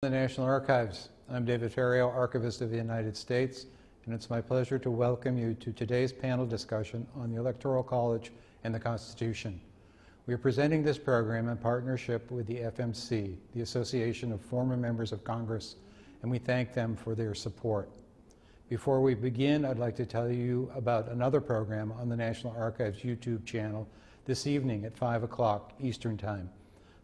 The National Archives. I'm David Ferriero, Archivist of the United States, and it's my pleasure to welcome you to today's panel discussion on the Electoral College and the Constitution. We are presenting this program in partnership with the FMC, the Association of Former Members of Congress, and we thank them for their support. Before we begin, I'd like to tell you about another program on the National Archives YouTube channel this evening at 5 o'clock Eastern Time.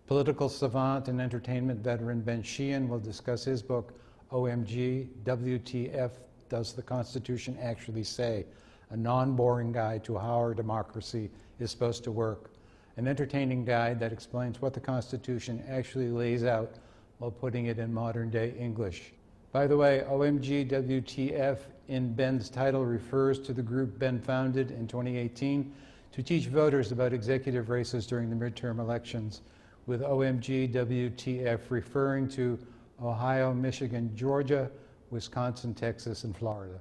Political savant and entertainment veteran Ben Sheehan will discuss his book, OMG, WTF Does the Constitution Actually Say? A non-boring guide to how our democracy is supposed to work. An entertaining guide that explains what the Constitution actually lays out while putting it in modern-day English. By the way, OMG, WTF in Ben's title refers to the group Ben founded in 2018 to teach voters about executive races during the midterm elections, with OMG WTF referring to Ohio, Michigan, Georgia, Wisconsin, Texas, and Florida.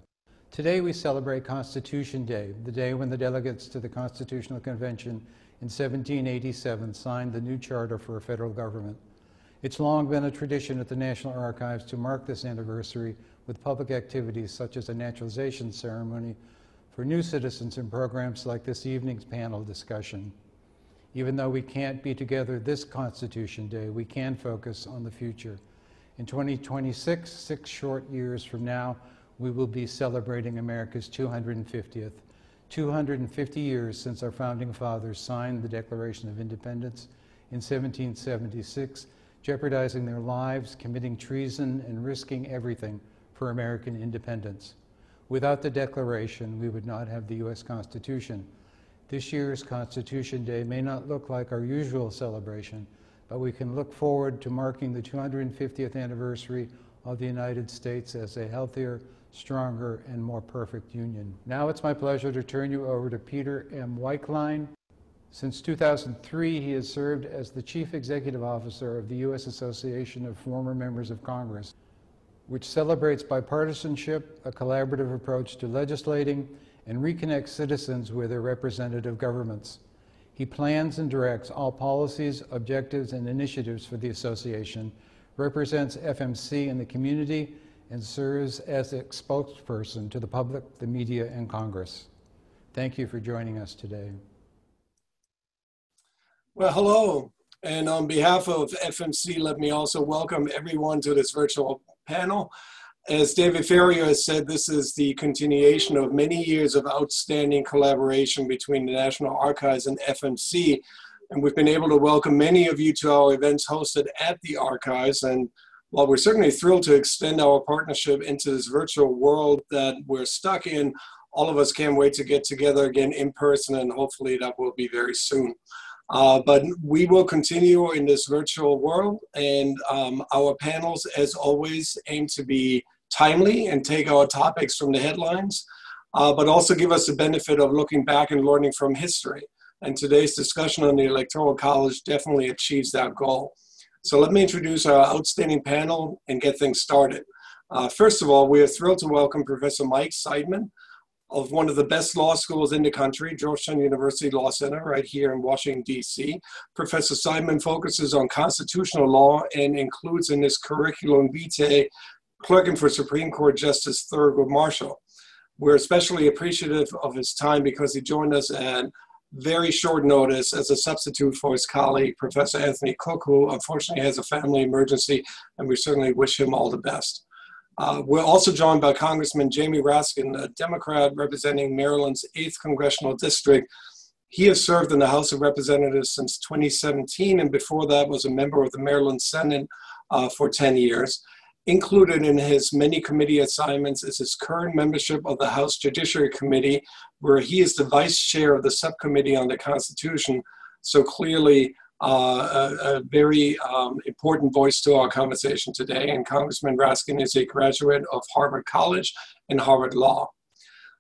Today we celebrate Constitution Day, the day when the delegates to the Constitutional Convention in 1787 signed the new charter for a federal government. It's long been a tradition at the National Archives to mark this anniversary with public activities such as a naturalization ceremony for new citizens and programs like this evening's panel discussion. Even though we can't be together this Constitution Day, we can focus on the future. In 2026, 6 short years from now, we will be celebrating America's 250th. 250 years since our founding fathers signed the Declaration of Independence in 1776, jeopardizing their lives, committing treason, and risking everything for American independence. Without the Declaration, we would not have the U.S. Constitution. This year's Constitution Day may not look like our usual celebration, but we can look forward to marking the 250th anniversary of the United States as a healthier, stronger, and more perfect union. Now it's my pleasure to turn you over to Peter M. Weichlein. Since 2003, he has served as the Chief Executive Officer of the U.S. Association of Former Members of Congress, which celebrates bipartisanship, a collaborative approach to legislating, and reconnects citizens with their representative governments. He plans and directs all policies, objectives, and initiatives for the association, represents FMC in the community, and serves as a spokesperson to the public, the media, and Congress. Thank you for joining us today. Well, hello, and on behalf of FMC, let me also welcome everyone to this virtual panel. As David Ferriero has said, this is the continuation of many years of outstanding collaboration between the National Archives and FMC, and we've been able to welcome many of you to our events hosted at the Archives. And while we're certainly thrilled to extend our partnership into this virtual world that we're stuck in, all of us can't wait to get together again in person, and hopefully that will be very soon. But we will continue in this virtual world, and our panels, as always, aim to be timely and take our topics from the headlines, but also give us the benefit of looking back and learning from history. And today's discussion on the Electoral College definitely achieves that goal. So let me introduce our outstanding panel and get things started. First of all, we are thrilled to welcome Professor Mike Seidman of one of the best law schools in the country, Georgetown University Law Center, right here in Washington, D.C. Professor Seidman focuses on constitutional law and includes in his curriculum vitae clerking for Supreme Court Justice Thurgood Marshall. We're especially appreciative of his time because he joined us at very short notice as a substitute for his colleague, Professor Anthony Cook, who unfortunately has a family emergency, and we certainly wish him all the best. We're also joined by Congressman Jamie Raskin, a Democrat representing Maryland's 8th Congressional District. He has served in the House of Representatives since 2017, and before that was a member of the Maryland Senate for 10 years. Included in his many committee assignments is his current membership of the House Judiciary Committee, where he is the vice chair of the subcommittee on the Constitution. So clearly a very important voice to our conversation today. And Congressman Raskin is a graduate of Harvard College and Harvard Law.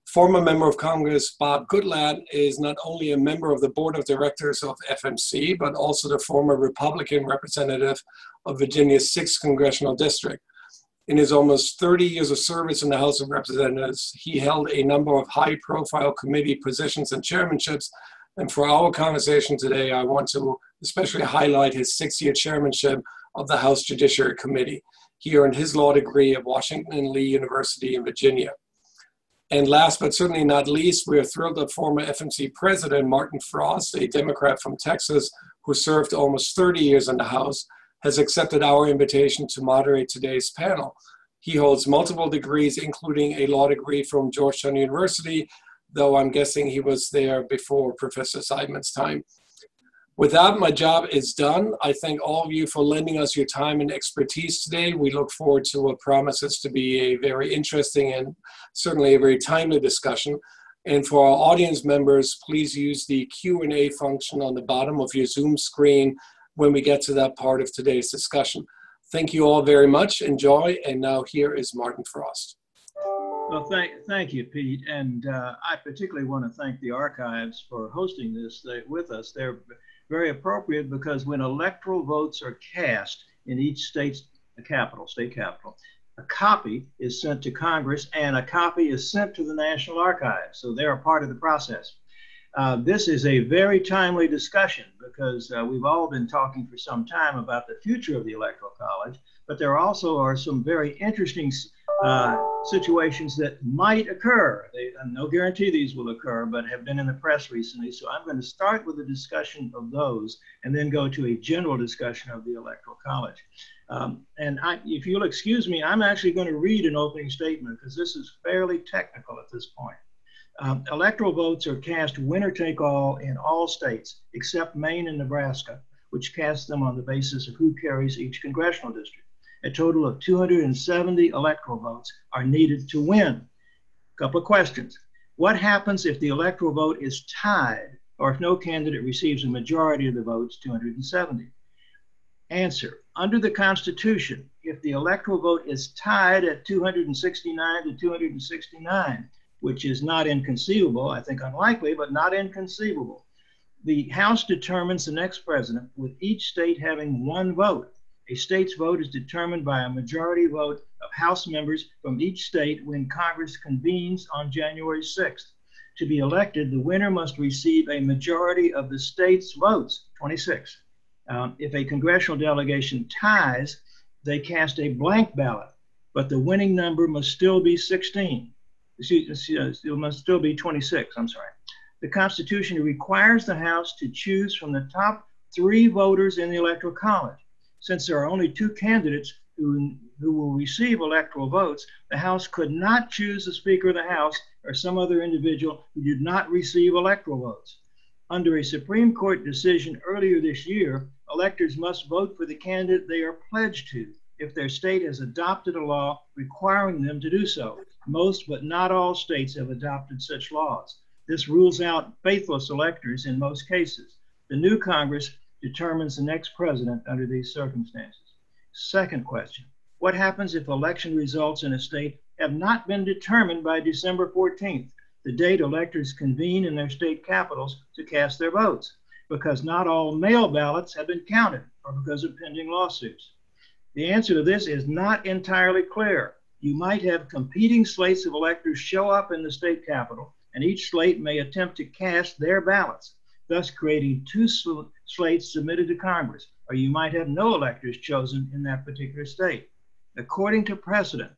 Former member of Congress Bob Goodlatte is not only a member of the board of directors of FMC, but also the former Republican representative of Virginia's 6th Congressional District. In his almost 30 years of service in the House of Representatives, he held a number of high-profile committee positions and chairmanships. And for our conversation today, I want to especially highlight his 6-year chairmanship of the House Judiciary Committee. He earned his law degree at Washington and Lee University in Virginia. And last but certainly not least, we are thrilled that former FMC President Martin Frost, a Democrat from Texas who served almost 30 years in the House, has accepted our invitation to moderate today's panel. He holds multiple degrees, including a law degree from Georgetown University, though I'm guessing he was there before Professor Seidman's time. With that, my job is done. I thank all of you for lending us your time and expertise today. We look forward to what promises to be a very interesting and certainly a very timely discussion. And for our audience members, please use the Q&A function on the bottom of your Zoom screen when we get to that part of today's discussion. Thank you all very much. Enjoy. And now here is Martin Frost. Well, thank you, Pete. And I particularly want to thank the archives for hosting this with us. They're very appropriate because when electoral votes are cast in each state capital, a copy is sent to Congress and a copy is sent to the National Archives. So they're a part of the process. This is a very timely discussion because we've all been talking for some time about the future of the Electoral College, but there also are some very interesting situations that might occur. No guarantee these will occur, but have been in the press recently. So I'm going to start with a discussion of those and then go to a general discussion of the Electoral College. If you'll excuse me, I'm actually going to read an opening statement because this is fairly technical at this point. Electoral votes are cast winner take all in all states except Maine and Nebraska, which cast them on the basis of who carries each congressional district. A total of 270 electoral votes are needed to win. A couple of questions. What happens if the electoral vote is tied or if no candidate receives a majority of the votes, 270? Answer. Under the Constitution, if the electoral vote is tied at 269 to 269, which is not inconceivable, I think unlikely, but not inconceivable, the House determines the next president with each state having one vote. A state's vote is determined by a majority vote of House members from each state when Congress convenes on January 6th. To be elected, the winner must receive a majority of the state's votes, 26. If a congressional delegation ties, they cast a blank ballot, but the winning number must still be 16. It must still be 26, I'm sorry. The Constitution requires the House to choose from the top 3 voters in the Electoral College. Since there are only 2 candidates who will receive electoral votes, the House could not choose the Speaker of the House or some other individual who did not receive electoral votes. Under a Supreme Court decision earlier this year, electors must vote for the candidate they are pledged to if their state has adopted a law requiring them to do so. Most, but not all states have adopted such laws. This rules out faithless electors in most cases. The new Congress determines the next president under these circumstances. Second question, what happens if election results in a state have not been determined by December 14th, the date electors convene in their state capitals to cast their votes, because not all mail ballots have been counted or because of pending lawsuits? The answer to this is not entirely clear. You might have competing slates of electors show up in the state capitol, and each slate may attempt to cast their ballots, thus creating 2 slates submitted to Congress, or you might have no electors chosen in that particular state. According to precedent,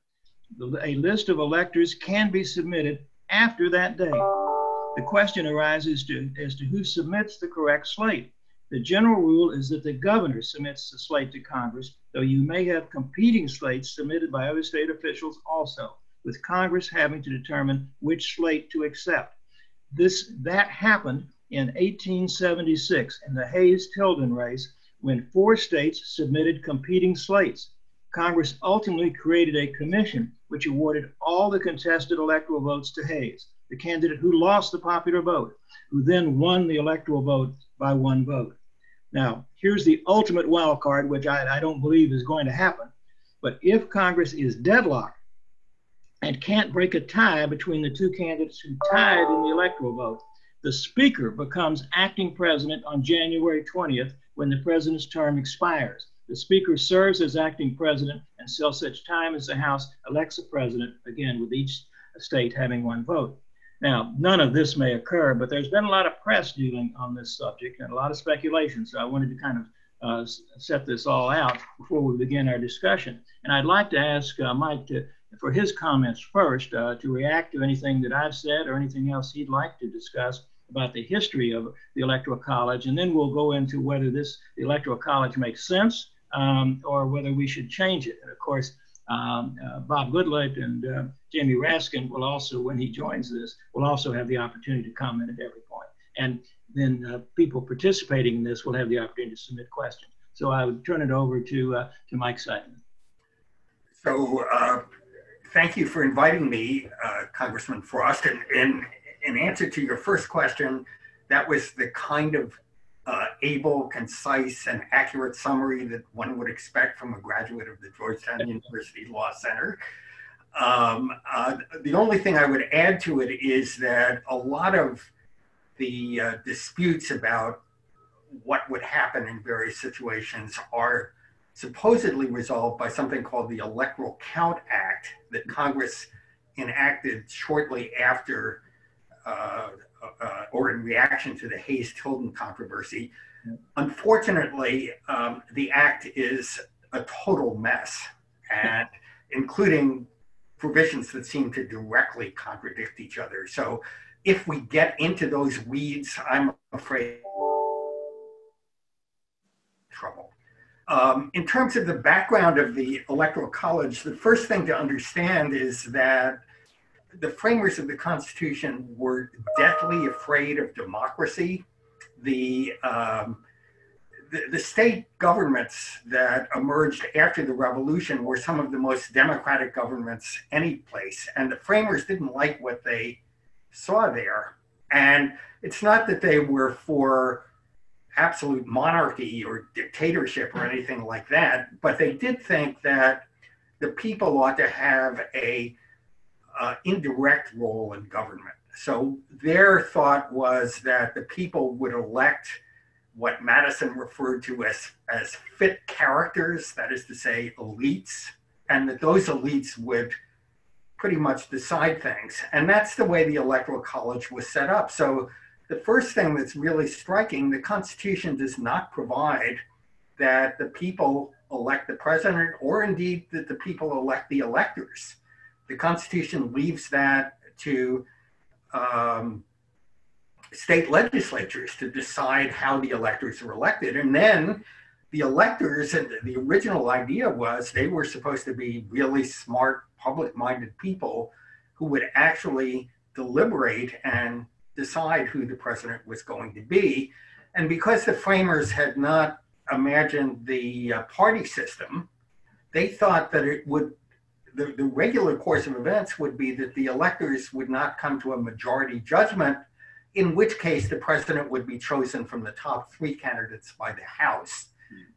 a list of electors can be submitted after that date. The question arises as to who submits the correct slate. The general rule is that the governor submits the slate to Congress, though you may have competing slates submitted by other state officials also, with Congress having to determine which slate to accept. That happened in 1876 in the Hayes-Tilden race when 4 states submitted competing slates. Congress ultimately created a commission which awarded all the contested electoral votes to Hayes, the candidate who lost the popular vote, who then won the electoral vote by 1 vote. Now, here's the ultimate wild card, which I don't believe is going to happen. But if Congress is deadlocked and can't break a tie between the 2 candidates who tied in the electoral vote, the Speaker becomes acting president on January 20th when the president's term expires. The Speaker serves as acting president until such time as the House elects a president, again, with each state having 1 vote. Now, none of this may occur, but there's been a lot of press dealing on this subject and a lot of speculation, so I wanted to kind set this all out before we begin our discussion. And I'd like to ask Mike for his comments first, to react to anything that I've said or anything else he'd like to discuss about the history of the Electoral College, and then we'll go into whether the Electoral College makes sense or whether we should change it. And of course, Bob Goodlatte and Jamie Raskin will also, when he joins this, will also have the opportunity to comment at every point. And then people participating in this will have the opportunity to submit questions. So I would turn it over to Mike Seideman. So thank you for inviting me, Congressman Frost. And in answer to your first question, that was the kind of able, concise, and accurate summary that one would expect from a graduate of the Georgetown University Law Center. The only thing I would add to it is that a lot of the disputes about what would happen in various situations are supposedly resolved by something called the Electoral Count Act that Congress enacted shortly after or in reaction to the Hayes-Tilden controversy. Unfortunately, the act is a total mess, and including provisions that seem to directly contradict each other. So if we get into those weeds, I'm afraid trouble. In terms of the background of the Electoral College, the first thing to understand is that the framers of the Constitution were deathly afraid of democracy. The state governments that emerged after the revolution were some of the most democratic governments any place, and the framers didn't like what they saw there. And it's not that they were for absolute monarchy or dictatorship or anything like that, but they did think that the people ought to have a indirect role in government. So their thought was that the people would elect what Madison referred to as fit characters, that is to say, elites, and that those elites would pretty much decide things. And that's the way the Electoral College was set up. So the first thing that's really striking, the Constitution does not provide that the people elect the president, or indeed that the people elect the electors. The Constitution leaves that to state legislatures to decide how the electors are elected. And then the electors, and the original idea was they were supposed to be really smart, public-minded people who would actually deliberate and decide who the president was going to be. And because the framers had not imagined the party system, they thought that it would, the regular course of events would be that the electors would not come to a majority judgment, in which case the president would be chosen from the top 3 candidates by the House.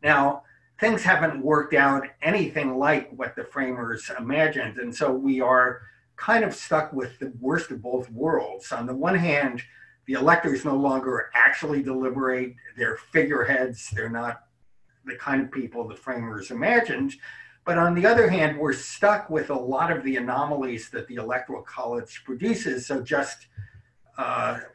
Now, things haven't worked out anything like what the framers imagined, and so we are kind of stuck with the worst of both worlds. On the one hand, the electors no longer actually deliberate, they're figureheads, they're not the kind of people the framers imagined. But on the other hand, we're stuck with a lot of the anomalies that the Electoral College produces. So just,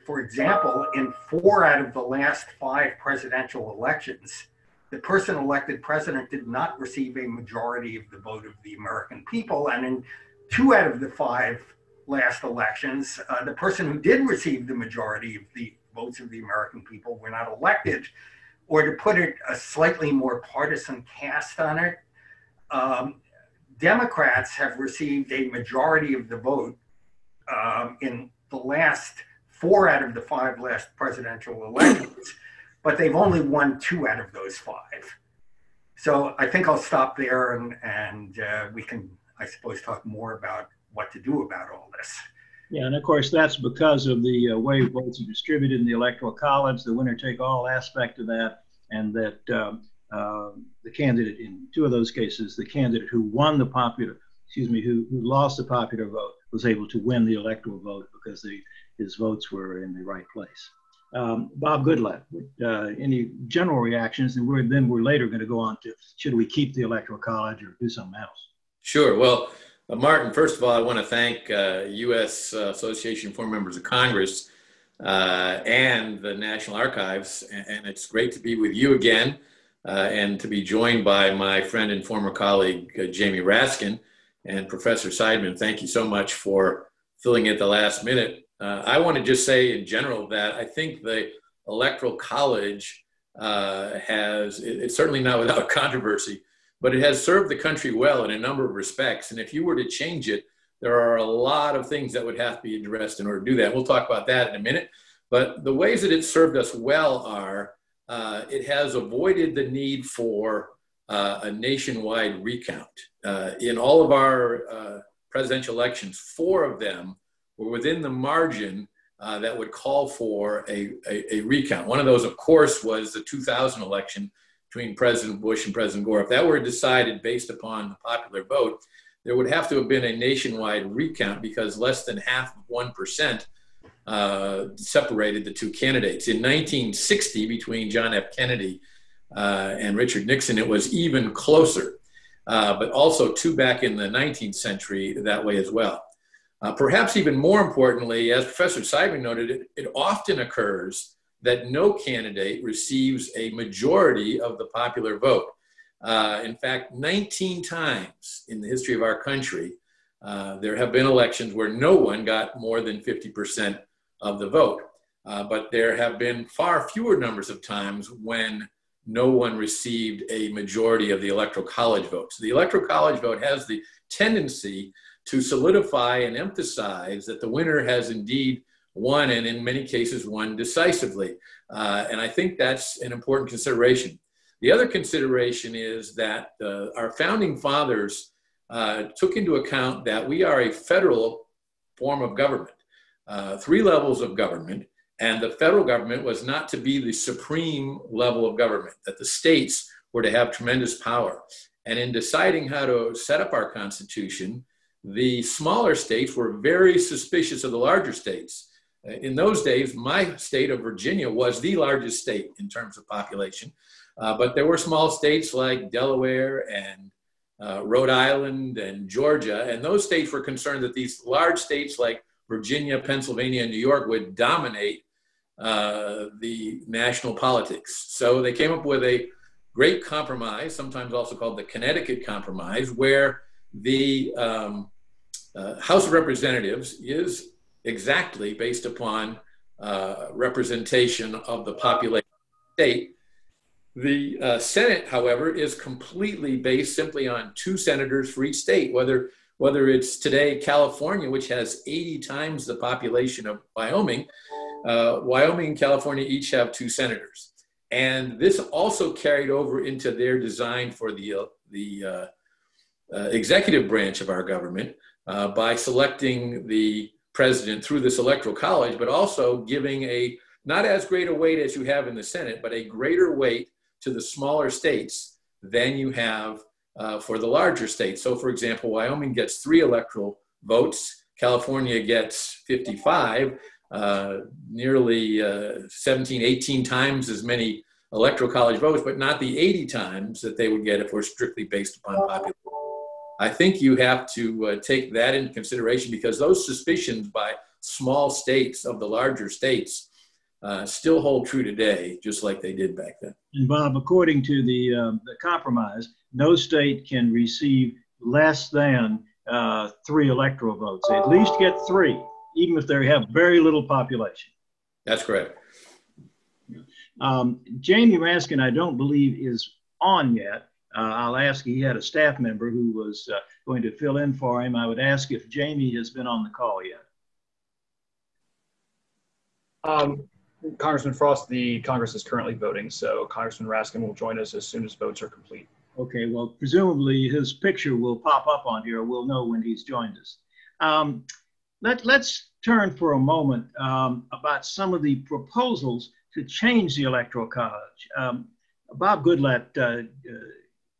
for example, in 4 out of the last 5 presidential elections, the person elected president did not receive a majority of the vote of the American people. And in 2 out of the 5 last elections, the person who did receive the majority of the votes of the American people were not elected. Or to put it a slightly more partisan cast on it, Democrats have received a majority of the vote in the last 4 out of the 5 last presidential elections, but they've only won 2 out of those 5. So I think I'll stop there, and we can, I suppose, talk more about what to do about all this. Yeah, and of course, that's because of the way votes are distributed in the Electoral College, the winner-take-all aspect of that, and that the candidate in 2 of those cases, the candidate who won the popular, who lost the popular vote was able to win the electoral vote because his votes were in the right place. Bob Goodlatte, any general reactions? And we're later going to go on to, should we keep the Electoral College or do something else? Sure. Well, Martin, first of all, I want to thank U.S. Association of Former Members of Congress and the National Archives. And it's great to be with you again. and to be joined by my friend and former colleague, Jamie Raskin, and Professor Seidman. Thank you so much for filling in at the last minute. I want to just say in general that I think the Electoral College it's certainly not without controversy, but it has served the country well in a number of respects. And if you were to change it, there are a lot of things that would have to be addressed in order to do that. We'll talk about that in a minute. But the ways that it's served us well are it has avoided the need for a nationwide recount. In all of our presidential elections, 4 of them were within the margin that would call for a recount. One of those, of course, was the 2000 election between President Bush and President Gore. If that were decided based upon the popular vote, there would have to have been a nationwide recount because less than half of 1% separated the 2 candidates. In 1960, between John F. Kennedy and Richard Nixon, it was even closer, but also 2 back in the 19th century that way as well. Perhaps even more importantly, as Professor Seidman noted, it often occurs that no candidate receives a majority of the popular vote. In fact, 19 times in the history of our country, there have been elections where no one got more than 50% of the vote. But there have been far fewer numbers of times when no one received a majority of the Electoral College vote. So the Electoral College vote has the tendency to solidify and emphasize that the winner has indeed won, and in many cases won decisively. And I think that's an important consideration. The other consideration is that our founding fathers took into account that we are a federal form of government, 3 levels of government, and the federal government was not to be the supreme level of government, that the states were to have tremendous power. And in deciding how to set up our Constitution, the smaller states were very suspicious of the larger states. In those days, my state of Virginia was the largest state in terms of population, but there were small states like Delaware and Rhode Island and Georgia, and those states were concerned that these large states like Virginia, Pennsylvania, and New York would dominate the national politics. So they came up with a great compromise, sometimes also called the Connecticut Compromise, where the House of Representatives is exactly based upon representation of the population of the state. The Senate, however, is completely based simply on 2 senators for each state, whether it's today California, which has 80 times the population of Wyoming. Wyoming and California each have 2 senators. And this also carried over into their design for the executive branch of our government by selecting the president through this electoral college, but also giving a not as great a weight as you have in the Senate, but a greater weight to the smaller states than you have for the larger states. So for example, Wyoming gets 3 electoral votes, California gets 55, nearly 17, 18 times as many electoral college votes, but not the 80 times that they would get if we're strictly based upon population. I think you have to take that into consideration because those suspicions by small states of the larger states still hold true today, just like they did back then. And Bob, according to the compromise, no state can receive less than 3 electoral votes. They at least get 3, even if they have very little population. That's correct. Jamie Raskin, I don't believe is on yet. I'll ask, he had a staff member who was going to fill in for him. I would ask if Jamie has been on the call yet. Congressman Frost, the Congress is currently voting, so Congressman Raskin will join us as soon as votes are complete. Okay, well, presumably his picture will pop up on here. We'll know when he's joined us. Let's turn for a moment about some of the proposals to change the Electoral College. Bob Goodlatte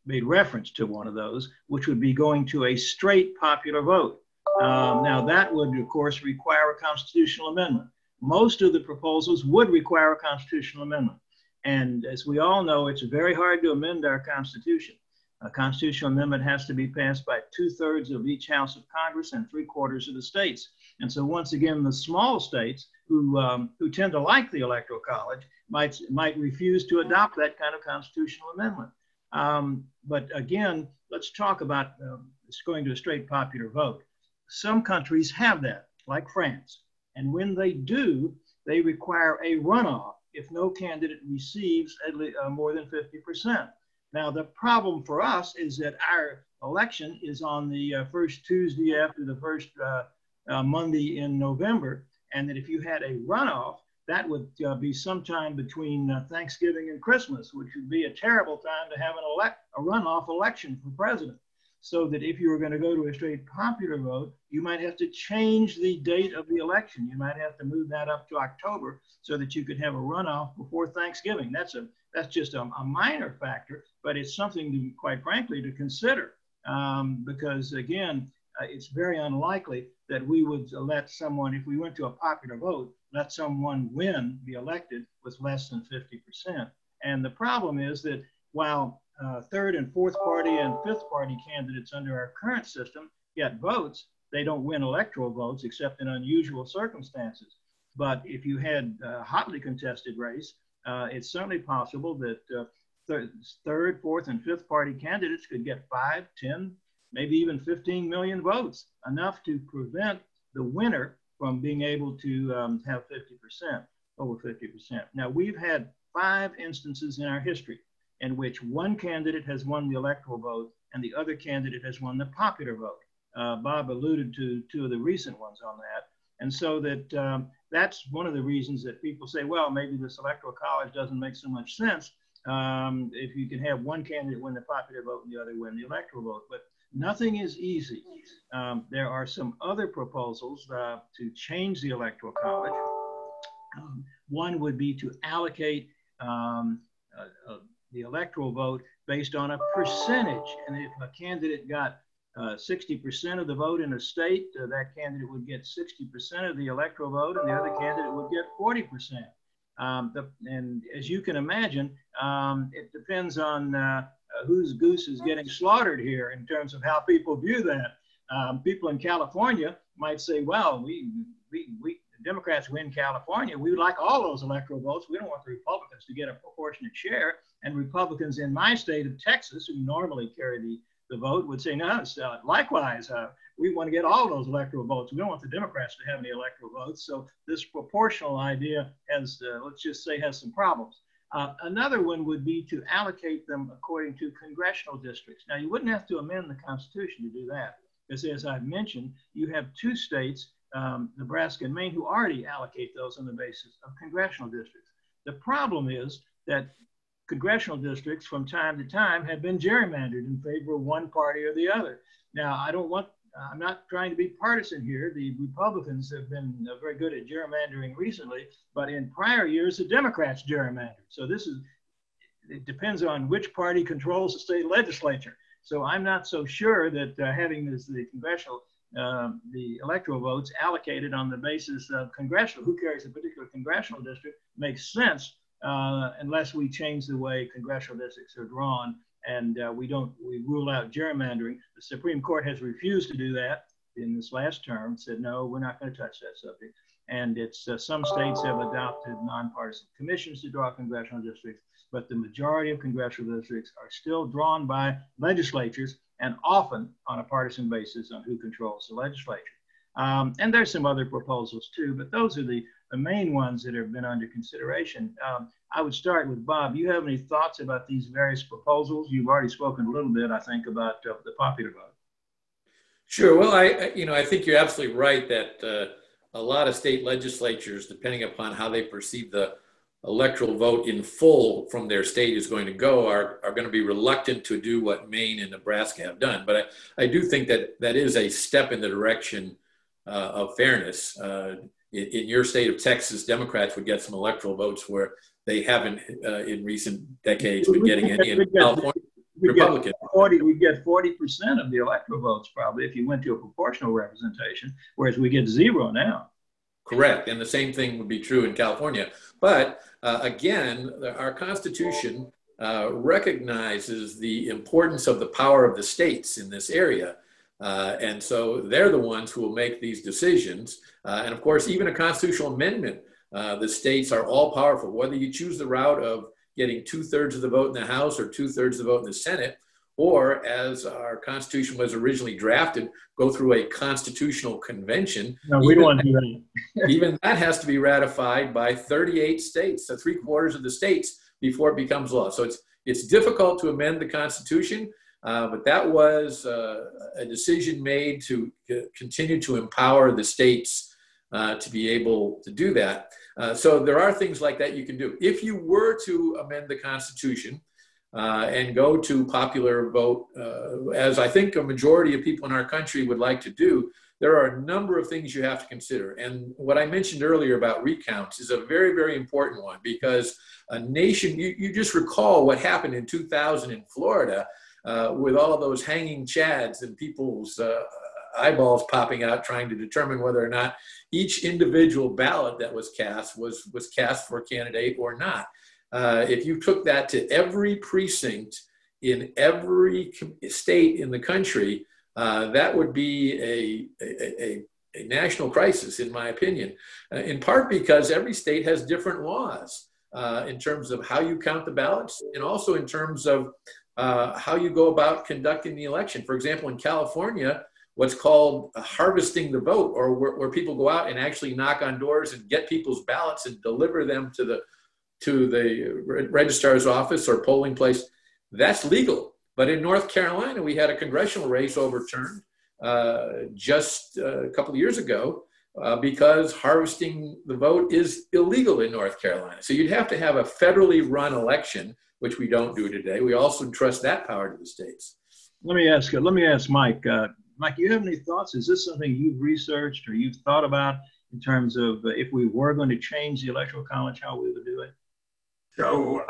made reference to one of those, which would be going to a straight popular vote. Now, that would, of course, require a constitutional amendment. Most of the proposals would require a constitutional amendment. And as we all know, it's very hard to amend our Constitution. A constitutional amendment has to be passed by 2/3 of each House of Congress and 3/4 of the states. And so once again, the small states who tend to like the Electoral College might refuse to adopt that kind of constitutional amendment. But again, let's talk about going to a straight popular vote. Some countries have that, like France. And when they do, they require a runoff if no candidate receives more than 50%. Now, the problem for us is that our election is on the first Tuesday after the first Monday in November, and that if you had a runoff, that would be sometime between Thanksgiving and Christmas, which would be a terrible time to have a runoff election for president. So that if you were going to go to a straight popular vote, you might have to change the date of the election. You might have to move that up to October so that you could have a runoff before Thanksgiving. That's just a minor factor, but it's something to, quite frankly, to consider because again, it's very unlikely that we would let someone, if we went to a popular vote, let someone be elected with less than 50%. And the problem is that while third and fourth party and fifth party candidates under our current system get votes, they don't win electoral votes except in unusual circumstances. But if you had a hotly contested race, it's certainly possible that third, fourth, and fifth party candidates could get 5, 10, maybe even 15 million votes, enough to prevent the winner from being able to have 50%, over 50%. Now, we've had 5 instances in our history in which one candidate has won the electoral vote and the other candidate has won the popular vote. Bob alluded to 2 of the recent ones on that. And so that's one of the reasons that people say, well, maybe this electoral college doesn't make so much sense if you can have one candidate win the popular vote and the other win the electoral vote. But nothing is easy. There are some other proposals to change the electoral college. One would be to allocate the electoral vote based on a percentage. And if a candidate got 60% of the vote in a state, that candidate would get 60% of the electoral vote and the other candidate would get 40%. And as you can imagine, it depends on whose goose is getting slaughtered here in terms of how people view that. People in California might say, well, Democrats win California. We would like all those electoral votes. We don't want the Republicans to get a proportionate share. And Republicans in my state of Texas, who normally carry the vote, would say, no, likewise, we want to get all those electoral votes. We don't want the Democrats to have any electoral votes. So this proportional idea has, let's just say, has some problems. Another one would be to allocate them according to congressional districts. Now, you wouldn't have to amend the Constitution to do that, because as I've mentioned, you have 2 states, Nebraska and Maine, who already allocate those on the basis of congressional districts. The problem is that congressional districts from time to time have been gerrymandered in favor of one party or the other. Now, I'm not trying to be partisan here. The Republicans have been very good at gerrymandering recently, but in prior years, the Democrats gerrymandered. So it depends on which party controls the state legislature. So I'm not so sure that having the electoral votes allocated on the basis of who carries a particular congressional district makes sense unless we change the way congressional districts are drawn and we rule out gerrymandering. The Supreme Court has refused to do that in this last term, said, no, we're not going to touch that subject. And it's some states have adopted nonpartisan commissions to draw congressional districts, but the majority of congressional districts are still drawn by legislatures and often on a partisan basis on who controls the legislature. And there's some other proposals too, but those are the main ones that have been under consideration. I would start with Bob. You have any thoughts about these various proposals? You've already spoken a little bit, I think, about the popular vote. Sure. Well, I think you're absolutely right that a lot of state legislatures, depending upon how they perceive the electoral vote in full from their state is going to go, are going to be reluctant to do what Maine and Nebraska have done. But I do think that is a step in the direction of fairness. In your state of Texas, Democrats would get some electoral votes where they haven't in recent decades been getting any in California. Republicans. We'd get 40% of the electoral votes probably if you went to a proportional representation, whereas we get 0 now. Correct. And the same thing would be true in California. But again, our Constitution recognizes the importance of the power of the states in this area. And so they're the ones who will make these decisions. And of course, even a constitutional amendment, the states are all powerful, whether you choose the route of getting 2/3 of the vote in the House or 2/3 of the vote in the Senate, or as our Constitution was originally drafted, go through a constitutional convention. No, we don't want to do that. Even that has to be ratified by 38 states, so 3/4 of the states, before it becomes law. So it's difficult to amend the Constitution, but that was a decision made to continue to empower the states to be able to do that. So there are things like that you can do. If you were to amend the Constitution and go to popular vote, as I think a majority of people in our country would like to do, there are a number of things you have to consider. And what I mentioned earlier about recounts is a very, very important one, because a nation, you just recall what happened in 2000 in Florida with all those hanging chads and people's eyeballs popping out trying to determine whether or not each individual ballot that was cast was cast for a candidate or not. If you took that to every precinct in every state in the country, that would be a national crisis, in my opinion, in part because every state has different laws in terms of how you count the ballots, and also in terms of how you go about conducting the election. For example, in California, what's called harvesting the vote, or where people go out and actually knock on doors and get people's ballots and deliver them to the registrar's office or polling place, that's legal. But in North Carolina, we had a congressional race overturned just a couple of years ago because harvesting the vote is illegal in North Carolina. So you'd have to have a federally run election, which we don't do today. We also entrust that power to the states. Let me ask Mike. Mike, do you have any thoughts? Is this something you've researched or you've thought about in terms of if we were going to change the Electoral College, how we would do it? So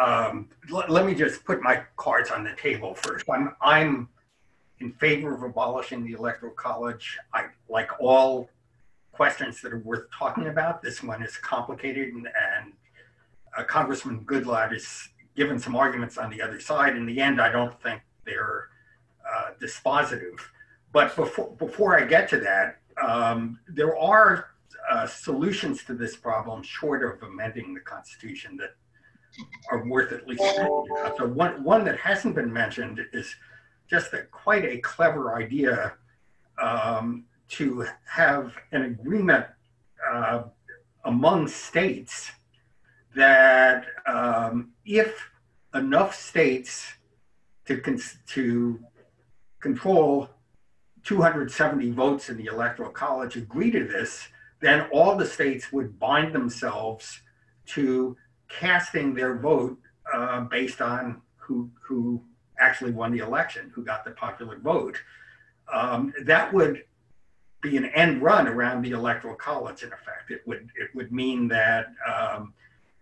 let me just put my cards on the table first. I'm in favor of abolishing the Electoral College. I like all questions that are worth talking about. This one is complicated, and Congressman Goodlatte has given some arguments on the other side. In the end, I don't think they're dispositive. But before I get to that, there are solutions to this problem short of amending the Constitution that are worth at least thinking about. So one that hasn't been mentioned is just quite a clever idea to have an agreement among states that if enough states to control 270 votes in the Electoral College agree to this, then all the states would bind themselves to casting their vote based on who actually won the election, who got the popular vote. That would be an end run around the Electoral College, in effect. It would mean that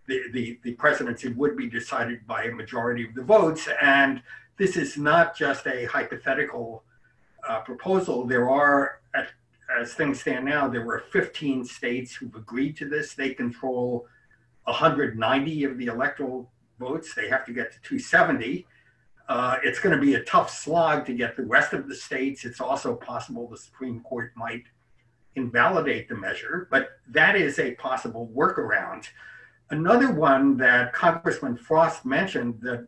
the presidency would be decided by a majority of the votes. And this is not just a hypothetical proposal. There are, as things stand now, there were 15 states who've agreed to this. They control 190 of the electoral votes. They have to get to 270. It's going to be a tough slog to get the rest of the states. It's also possible the Supreme Court might invalidate the measure, but that is a possible workaround. Another one that Congressman Frost mentioned that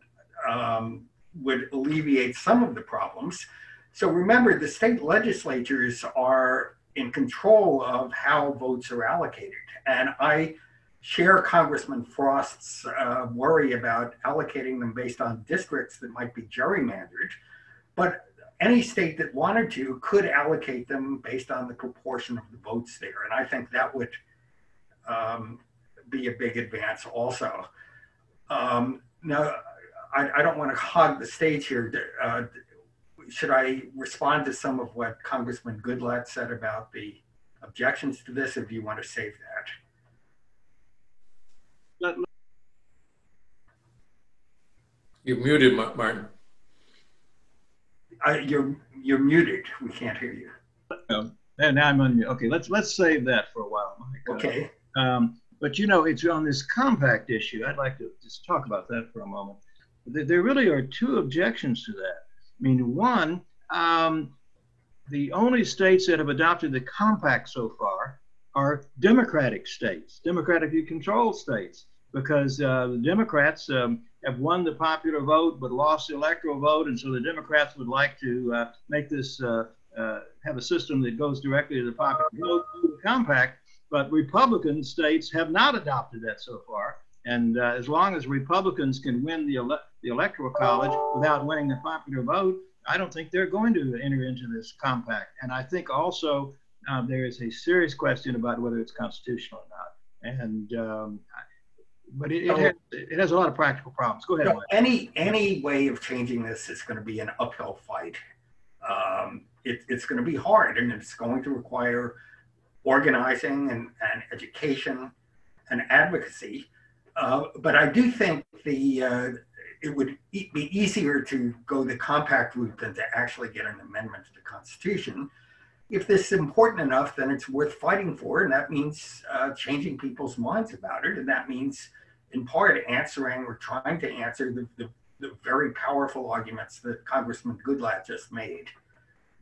would alleviate some of the problems. So remember, the state legislatures are in control of how votes are allocated. And I share Congressman Frost's worry about allocating them based on districts that might be gerrymandered. But any state that wanted to could allocate them based on the proportion of the votes there. And I think that would be a big advance also. Now, I don't want to hog the stage here. Should I respond to some of what Congressman Goodlatte said about the objections to this, or do you want to save that? You're muted, Martin. You're muted. We can't hear you. And I'm on. Okay, let's save that for a while, Mike. Okay. But you know, it's on this compact issue. I'd like to just talk about that for a moment. there really are two objections to that. I mean, one, the only states that have adopted the compact so far are Democratic states, democratically controlled states, because the Democrats have won the popular vote but lost the electoral vote, and so the Democrats would like to make this have a system that goes directly to the popular vote through the compact. But Republican states have not adopted that so far, and as long as Republicans can win the Electoral College without winning the popular vote, I don't think they're going to enter into this compact. And I think also there is a serious question about whether it's constitutional or not. And but it has a lot of practical problems. Go ahead. Any way of changing this is going to be an uphill fight. It's going to be hard, and it's going to require organizing and education and advocacy. But I do think it would be easier to go the compact route than to actually get an amendment to the Constitution. If this is important enough, then it's worth fighting for, and that means changing people's minds about it, and that means, in part, answering or trying to answer the very powerful arguments that Congressman Goodlatte just made.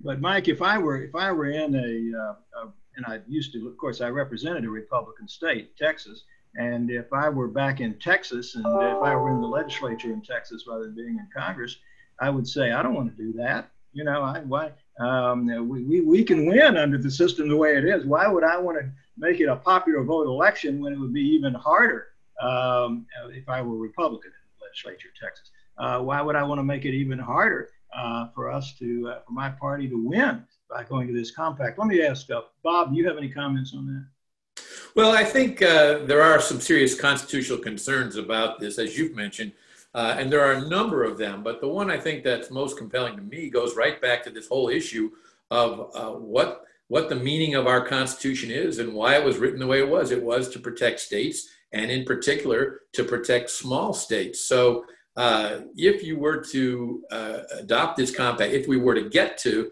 But Mike, if I were in and I used to, of course, I represented a Republican state, Texas, and if I were back in Texas, and if I were in the legislature in Texas rather than being in Congress, I would say I don't want to do that. You know, we can win under the system the way it is. Why would I want to make it a popular vote election when it would be even harder if I were Republican in the legislature of Texas? Why would I want to make it even harder for us to, for my party to win by going to this compact? Let me ask, Bob, do you have any comments on that? Well, I think there are some serious constitutional concerns about this, as you've mentioned, and there are a number of them. But the one I think that's most compelling to me goes right back to this whole issue of what the meaning of our Constitution is and why it was written the way it was. It was to protect states, and in particular, to protect small states. So if you were to adopt this compact, if we were to get to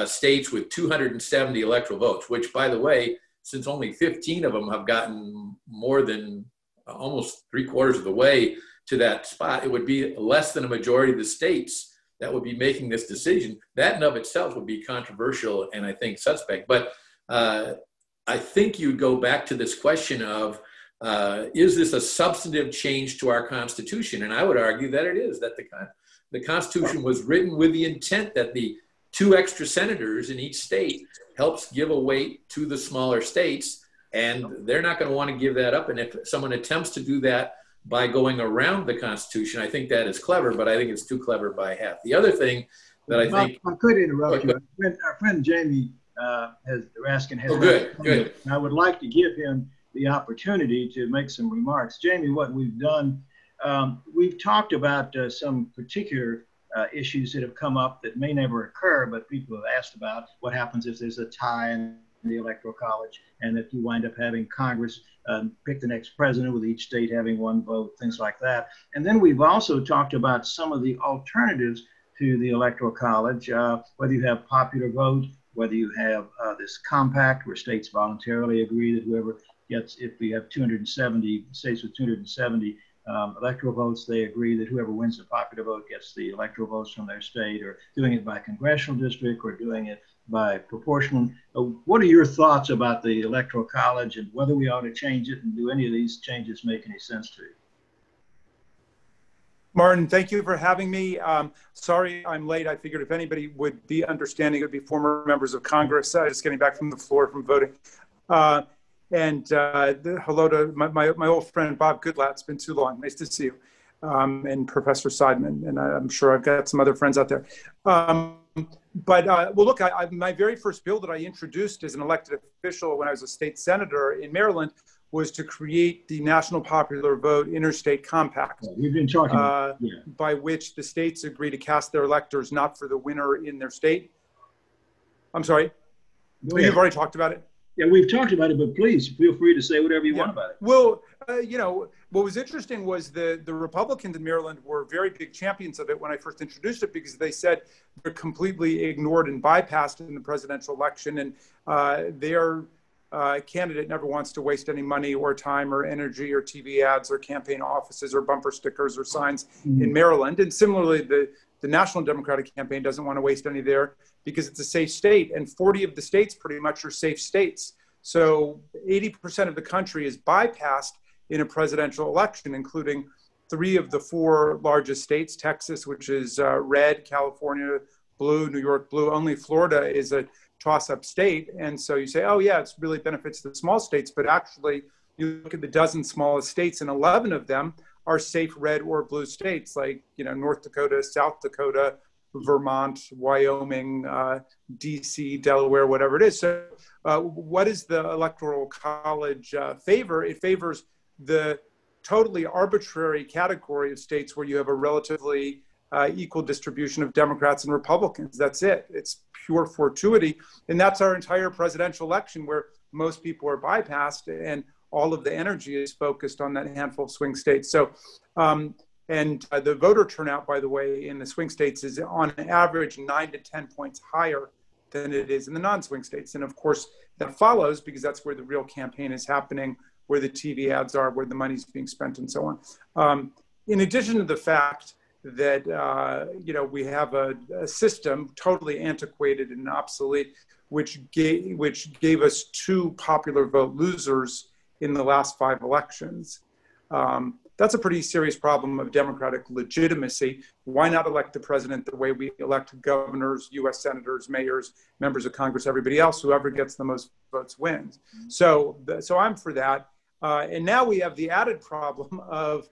states with 270 electoral votes, which, by the way, since only 15 of them have gotten more than almost 3/4 of the way to that spot, it would be less than a majority of the states that would be making this decision. That in of itself would be controversial and I think suspect. But I think you'd go back to this question of, is this a substantive change to our Constitution? And I would argue that it is, that the Constitution was written with the intent that the 2 extra senators in each state helps give a weight to the smaller states, and they're not going to want to give that up. And if someone attempts to do that by going around the Constitution, I think that is clever, but I think it's too clever by half. The other thing that I think... I could interrupt you. Our friend Jamie Raskin has... Oh, good. And I would like to give him the opportunity to make some remarks. Jamie, what we've done, we've talked about some particular issues that have come up that may never occur, but people have asked about what happens if there's a tie in the Electoral College and if you wind up having Congress pick the next president with each state having 1 vote, things like that. And then we've also talked about some of the alternatives to the Electoral College, whether you have popular vote, whether you have this compact where states voluntarily agree that whoever gets, if we have 270 states with 270 electoral votes, they agree that whoever wins the popular vote gets the electoral votes from their state, or doing it by congressional district, or doing it by proportional. What are your thoughts about the Electoral College and whether we ought to change it, and do any of these changes make any sense to you? Martin, thank you for having me. Sorry I'm late. I figured if anybody would be understanding, it would be former members of Congress. Just getting back from the floor from voting. And hello to my old friend, Bob Goodlatte. It's been too long. Nice to see you. And Professor Seidman. And I'm sure I've got some other friends out there. Well, look, my very first bill that I introduced as an elected official when I was a state senator in Maryland was to create the National Popular Vote Interstate Compact. We've been talking about, by which the states agree to cast their electors not for the winner in their state. I'm sorry. You've already talked about it. Yeah, we've talked about it, but please feel free to say whatever you want about it. Well, you know, what was interesting was the Republicans in Maryland were very big champions of it when I first introduced it, because they said they're completely ignored and bypassed in the presidential election. And they're candidate never wants to waste any money or time or energy or TV ads or campaign offices or bumper stickers or signs in Maryland. And similarly, the National Democratic Campaign doesn't want to waste any there because it's a safe state. And 40 of the states pretty much are safe states. So 80% of the country is bypassed in a presidential election, including 3 of the 4 largest states, Texas, which is red, California, blue, New York, blue. Only Florida is a toss-up state. And so you say, oh yeah, it really benefits the small states, but actually you look at the dozen smallest states and 11 of them are safe red or blue states, like, North Dakota, South Dakota, Vermont, Wyoming, DC, Delaware, whatever it is. So what does the Electoral College favor? It favors the totally arbitrary category of states where you have a relatively equal distribution of Democrats and Republicans. That's it. It's pure fortuity. And that's our entire presidential election, where most people are bypassed and all of the energy is focused on that handful of swing states. So, the voter turnout, by the way, in the swing states is on average 9 to 10 points higher than it is in the non-swing states. And of course, that follows because that's where the real campaign is happening, where the TV ads are, where the money's being spent, and so on. In addition to the fact that we have a system totally antiquated and obsolete, which gave us 2 popular vote losers in the last 5 elections. That's a pretty serious problem of democratic legitimacy. Why not elect the president the way we elect governors, U.S. senators, mayors, members of Congress, everybody else? Whoever gets the most votes wins. So I'm for that. And now we have the added problem of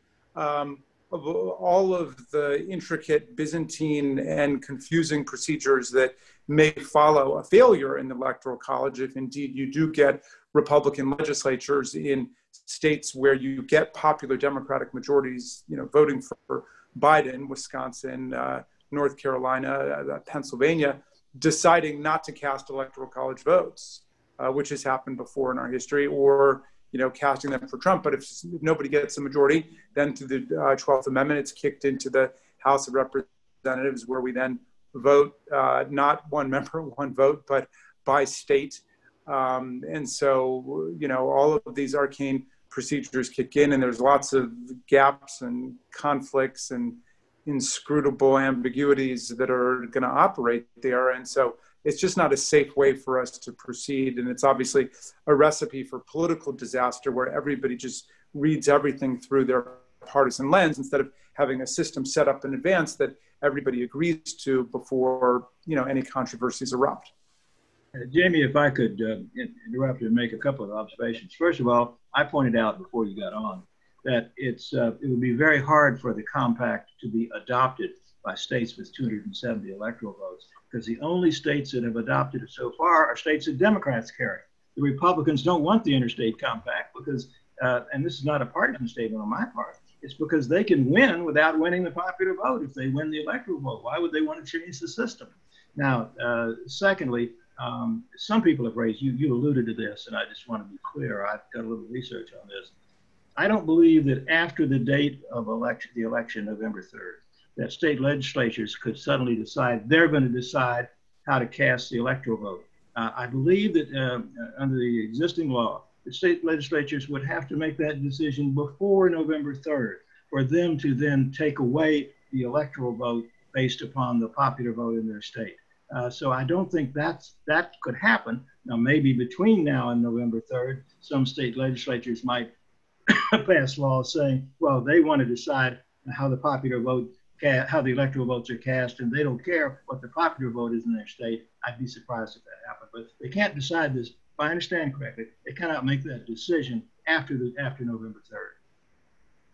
all of the intricate Byzantine and confusing procedures that may follow a failure in the Electoral College, if indeed you do get Republican legislatures in states where you get popular Democratic majorities, voting for Biden, Wisconsin, North Carolina, Pennsylvania, deciding not to cast Electoral College votes, which has happened before in our history, or casting them for Trump. But if nobody gets a majority, then through the 12th Amendment, it's kicked into the House of Representatives, where we then vote, not one member, one vote, but by state. And so, all of these arcane procedures kick in, and there's lots of gaps and conflicts and inscrutable ambiguities that are going to operate there. And so it's just not a safe way for us to proceed. And it's obviously a recipe for political disaster, where everybody just reads everything through their partisan lens instead of having a system set up in advance that everybody agrees to before, any controversies erupt. Jamie, if I could interrupt and make a couple of observations. First of all, I pointed out before you got on that it would be very hard for the compact to be adopted by states with 270 electoral votes, because the only states that have adopted it so far are states that Democrats carry. The Republicans don't want the Interstate Compact because, and this is not a partisan statement on my part, it's because they can win without winning the popular vote if they win the electoral vote. Why would they want to change the system? Now, secondly, some people have raised, you alluded to this, and I just want to be clear, I've done a little research on this. I don't believe that after the date of the election, November 3rd, that state legislatures could suddenly decide they're going to decide how to cast the electoral vote. I believe that under the existing law, the state legislatures would have to make that decision before November 3rd for them to then take away the electoral vote based upon the popular vote in their state. So I don't think that could happen. Now, maybe between now and November 3rd, some state legislatures might pass laws saying, well, they want to decide how the popular vote, how the electoral votes are cast, and they don't care what the popular vote is in their state. I'd be surprised if that happened, but they can't decide this. If I understand correctly, they cannot make that decision after November 3rd.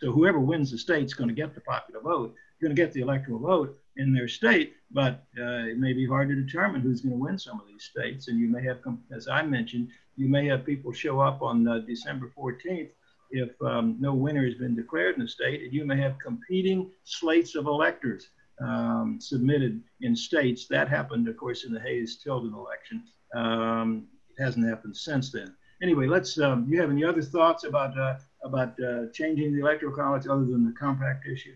So whoever wins the state's going to get the popular vote, going to get the electoral vote in their state, but it may be hard to determine who's going to win some of these states. And you may have, as I mentioned, you may have people show up on December 14th if no winner has been declared in the state, and you may have competing slates of electors submitted in states. That happened, of course, in the Hayes-Tilden election. It hasn't happened since then. Anyway, let's. You have any other thoughts about changing the Electoral College other than the compact issue?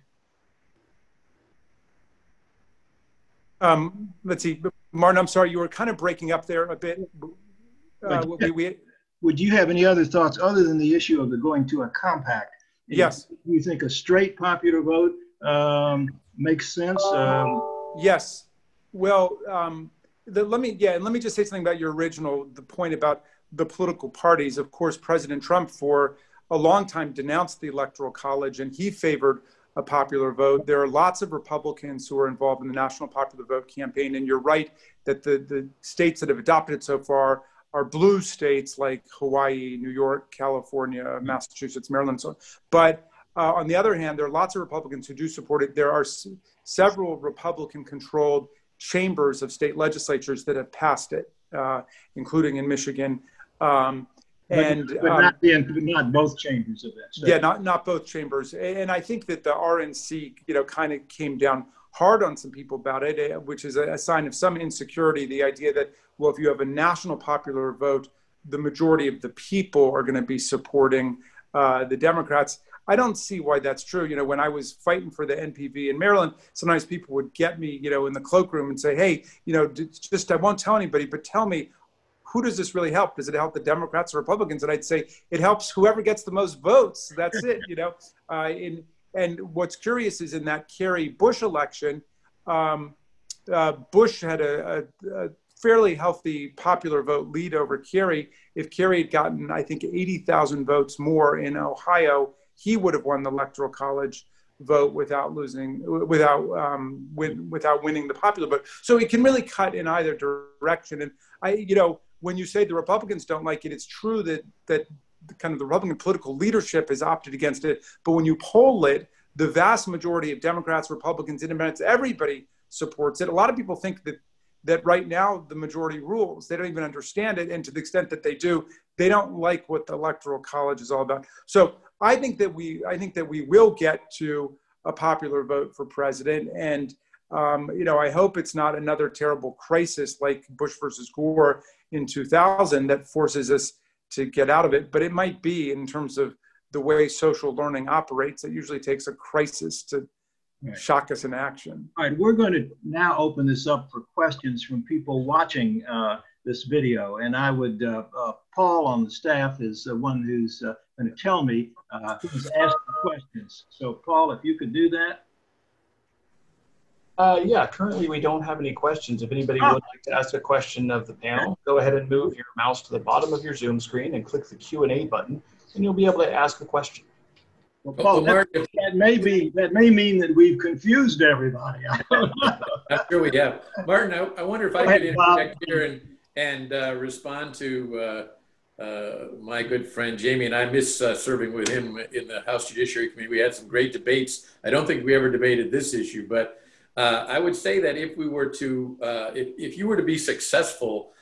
Let's see, Martin, I'm sorry, you were kind of breaking up there a bit. would you have any other thoughts other than the issue of the going to a compact? Yes. Do you think a straight popular vote makes sense? Yes. Well, let me just say something about the point about the political parties. Of course, President Trump for a long time denounced the Electoral College, and he favored a popular vote. There are lots of Republicans who are involved in the National Popular Vote campaign, and you're right that the states that have adopted it so far are blue states like Hawaii, New York, California, Massachusetts, Maryland, and so on. But on the other hand, there are lots of Republicans who do support it. There are several Republican-controlled chambers of state legislatures that have passed it, including in Michigan. But not both chambers of that state. Yeah, not both chambers. And I think that the RNC, kind of came down hard on some people about it, which is a sign of some insecurity. The idea that, well, if you have a national popular vote, the majority of the people are going to be supporting the Democrats. I don't see why that's true. When I was fighting for the NPV in Maryland, sometimes people would get me, in the cloakroom and say, hey, I won't tell anybody, but tell me, who does this really help? Does it help the Democrats or Republicans? And I'd say it helps whoever gets the most votes. That's it, And what's curious is in that Kerry-Bush election, Bush had a fairly healthy popular vote lead over Kerry. If Kerry had gotten, I think, 80,000 votes more in Ohio, he would have won the Electoral College vote without winning the popular vote. So it can really cut in either direction. And when you say the Republicans don't like it, it's true that kind of the Republican political leadership has opted against it. But when you poll it, the vast majority of Democrats, Republicans, Independents, everybody supports it. A lot of people think that right now the majority rules. They don't even understand it. And to the extent that they do, they don't like what the Electoral College is all about. So I think that we will get to a popular vote for president. And, I hope it's not another terrible crisis like Bush versus Gore in 2000 that forces us to get out of it. But it might be in terms of the way social learning operates. It usually takes a crisis to shock us into action. All right, we're going to now open this up for questions from people watching this video. And I would, Paul on the staff is the one who's going to tell me who's asked the questions. So Paul, if you could do that. Yeah, currently we don't have any questions. If anybody would like to ask a question of the panel, go ahead and move your mouse to the bottom of your Zoom screen and click the Q&A button, and you'll be able to ask a question. Well, Paul, that may mean that we've confused everybody. I'm sure we have. Martin, I wonder if I could interject here and respond to my good friend Jamie, and I miss serving with him in the House Judiciary Committee. We had some great debates. I don't think we ever debated this issue, but I would say that if we were to, if you were to be successful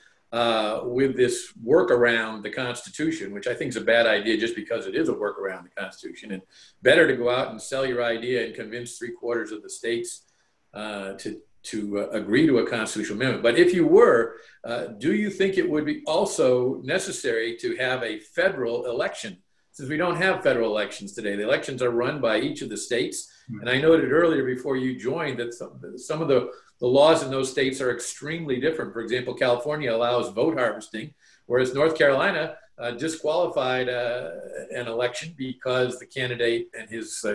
with this work around the Constitution, which I think is a bad idea just because it is a work around the Constitution, and better to go out and sell your idea and convince 3/4 of the states to agree to a constitutional amendment. But if you were, do you think it would be also necessary to have a federal election? Since we don't have federal elections today, the elections are run by each of the states. And I noted earlier before you joined that some of the laws in those states are extremely different. For example, California allows vote harvesting, whereas North Carolina disqualified an election because the candidate and his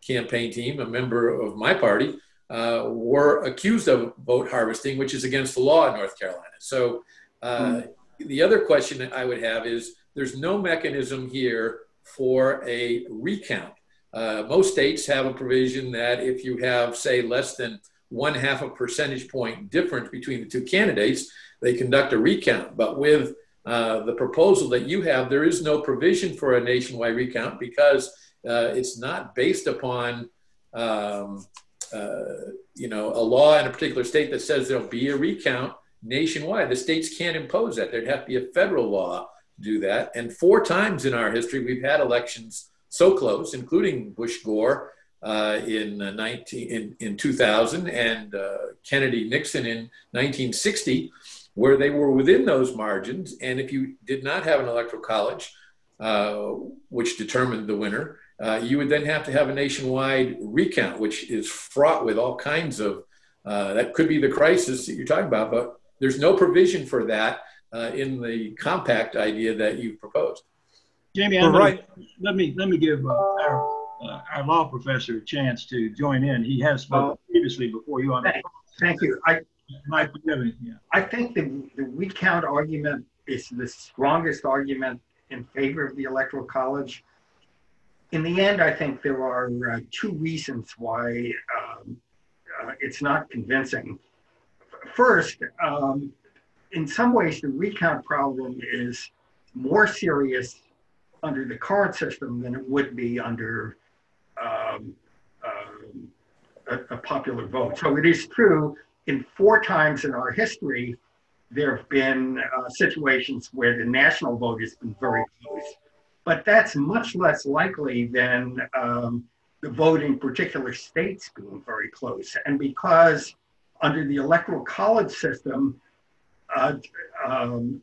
campaign team, a member of my party, were accused of vote harvesting, which is against the law in North Carolina. So the other question that I would have is there's no mechanism here for a recount. Most states have a provision that if you have, say, less than 0.5 percentage point difference between the two candidates, they conduct a recount. But with the proposal that you have, there is no provision for a nationwide recount because it's not based upon a law in a particular state that says there'll be a recount nationwide. The states can't impose that. There'd have to be a federal law to do that. And 4 times in our history, we've had elections so close, including Bush-Gore in 2000 and Kennedy-Nixon in 1960, where they were within those margins. And if you did not have an electoral college, which determined the winner, you would then have to have a nationwide recount, which is fraught with all kinds of, that could be the crisis that you're talking about, but there's no provision for that in the compact idea that you proposed. Jamie, let me give our law professor a chance to join in. He has spoken previously before you on that. Thank you. I think the recount argument is the strongest argument in favor of the Electoral College. In the end, I think there are two reasons why it's not convincing. First, in some ways, the recount problem is more serious under the current system than it would be under a popular vote. So it is true, in 4 times in our history, there have been situations where the national vote has been very close. But that's much less likely than the vote in particular states being very close. And because under the Electoral College system, a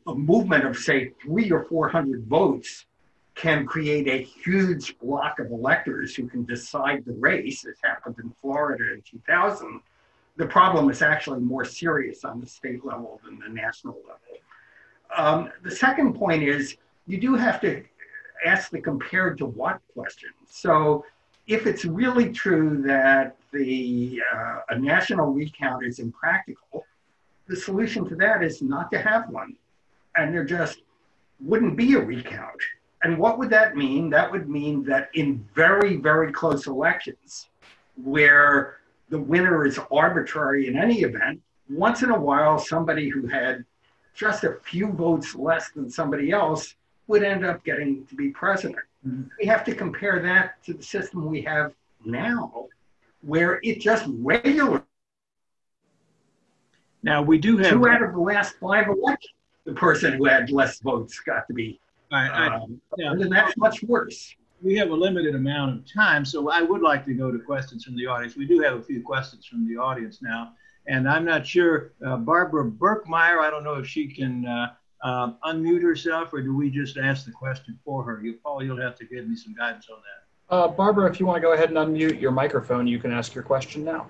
movement of, say, 300 or 400 votes can create a huge block of electors who can decide the race, as happened in Florida in 2000. The problem is actually more serious on the state level than the national level. The second point is you do have to ask the compared to what question. So if it's really true that a national recount is impractical, the solution to that is not to have one. And there just wouldn't be a recount. And what would that mean? That would mean that in very, very close elections, where the winner is arbitrary in any event, once in a while, somebody who had just a few votes less than somebody else would end up getting to be president. We have to compare that to the system we have now, where it just regularly. Now we do have 2 out of the last 5 elections, the person who had less votes got to be. And that's much worse. We have a limited amount of time, so I would like to go to questions from the audience. We do have a few questions from the audience now, and I'm not sure, Barbara Burkmeyer, I don't know if she can unmute herself, or do we just ask the question for her? Paul, you'll have to give me some guidance on that. Barbara, if you want to go ahead and unmute your microphone, you can ask your question now.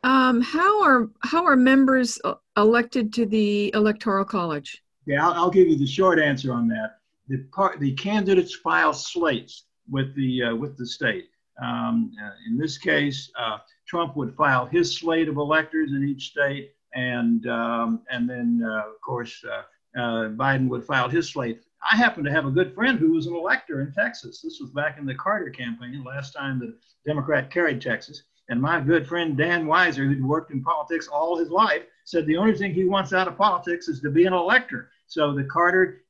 How are members elected to the Electoral College? Yeah, I'll give you the short answer on that. The candidates file slates with the state. In this case, Trump would file his slate of electors in each state, and then of course Biden would file his slate. I happen to have a good friend who was an elector in Texas. This was back in the Carter campaign, last time the Democrat carried Texas. And my good friend Dan Weiser, who'd worked in politics all his life, said the only thing he wants out of politics is to be an elector. So the Carter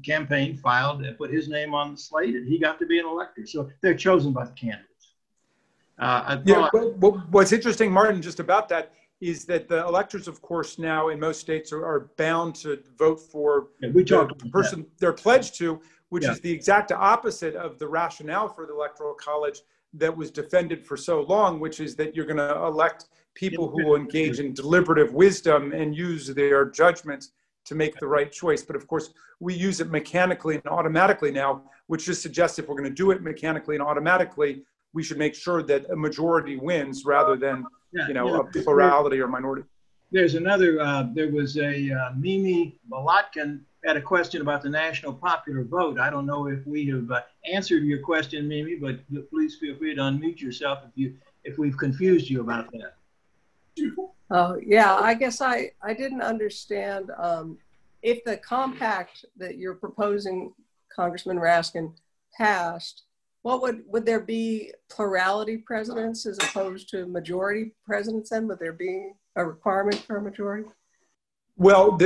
campaign filed and put his name on the slate, and he got to be an elector. So they're chosen by the candidates. What's interesting, Martin, just about that is that the electors, of course, now in most states are bound to vote for the person they're pledged to, which is the exact opposite of the rationale for the Electoral College that was defended for so long, which is that you're going to elect people who will engage in deliberative wisdom and use their judgment to make the right choice. But of course, we use it mechanically and automatically now, which just suggests if we're going to do it mechanically and automatically, we should make sure that a majority wins rather than a plurality or minority. There's another, there was a Mimi Malotkin had a question about the national popular vote. I don't know if we have answered your question, Mimi, but please feel free to unmute yourself if we've confused you about that. Oh, yeah, I guess I didn't understand if the compact that you're proposing, Congressman Raskin, passed, what would there be plurality presidents as opposed to majority presidents then? Would there be a requirement for a majority? Well,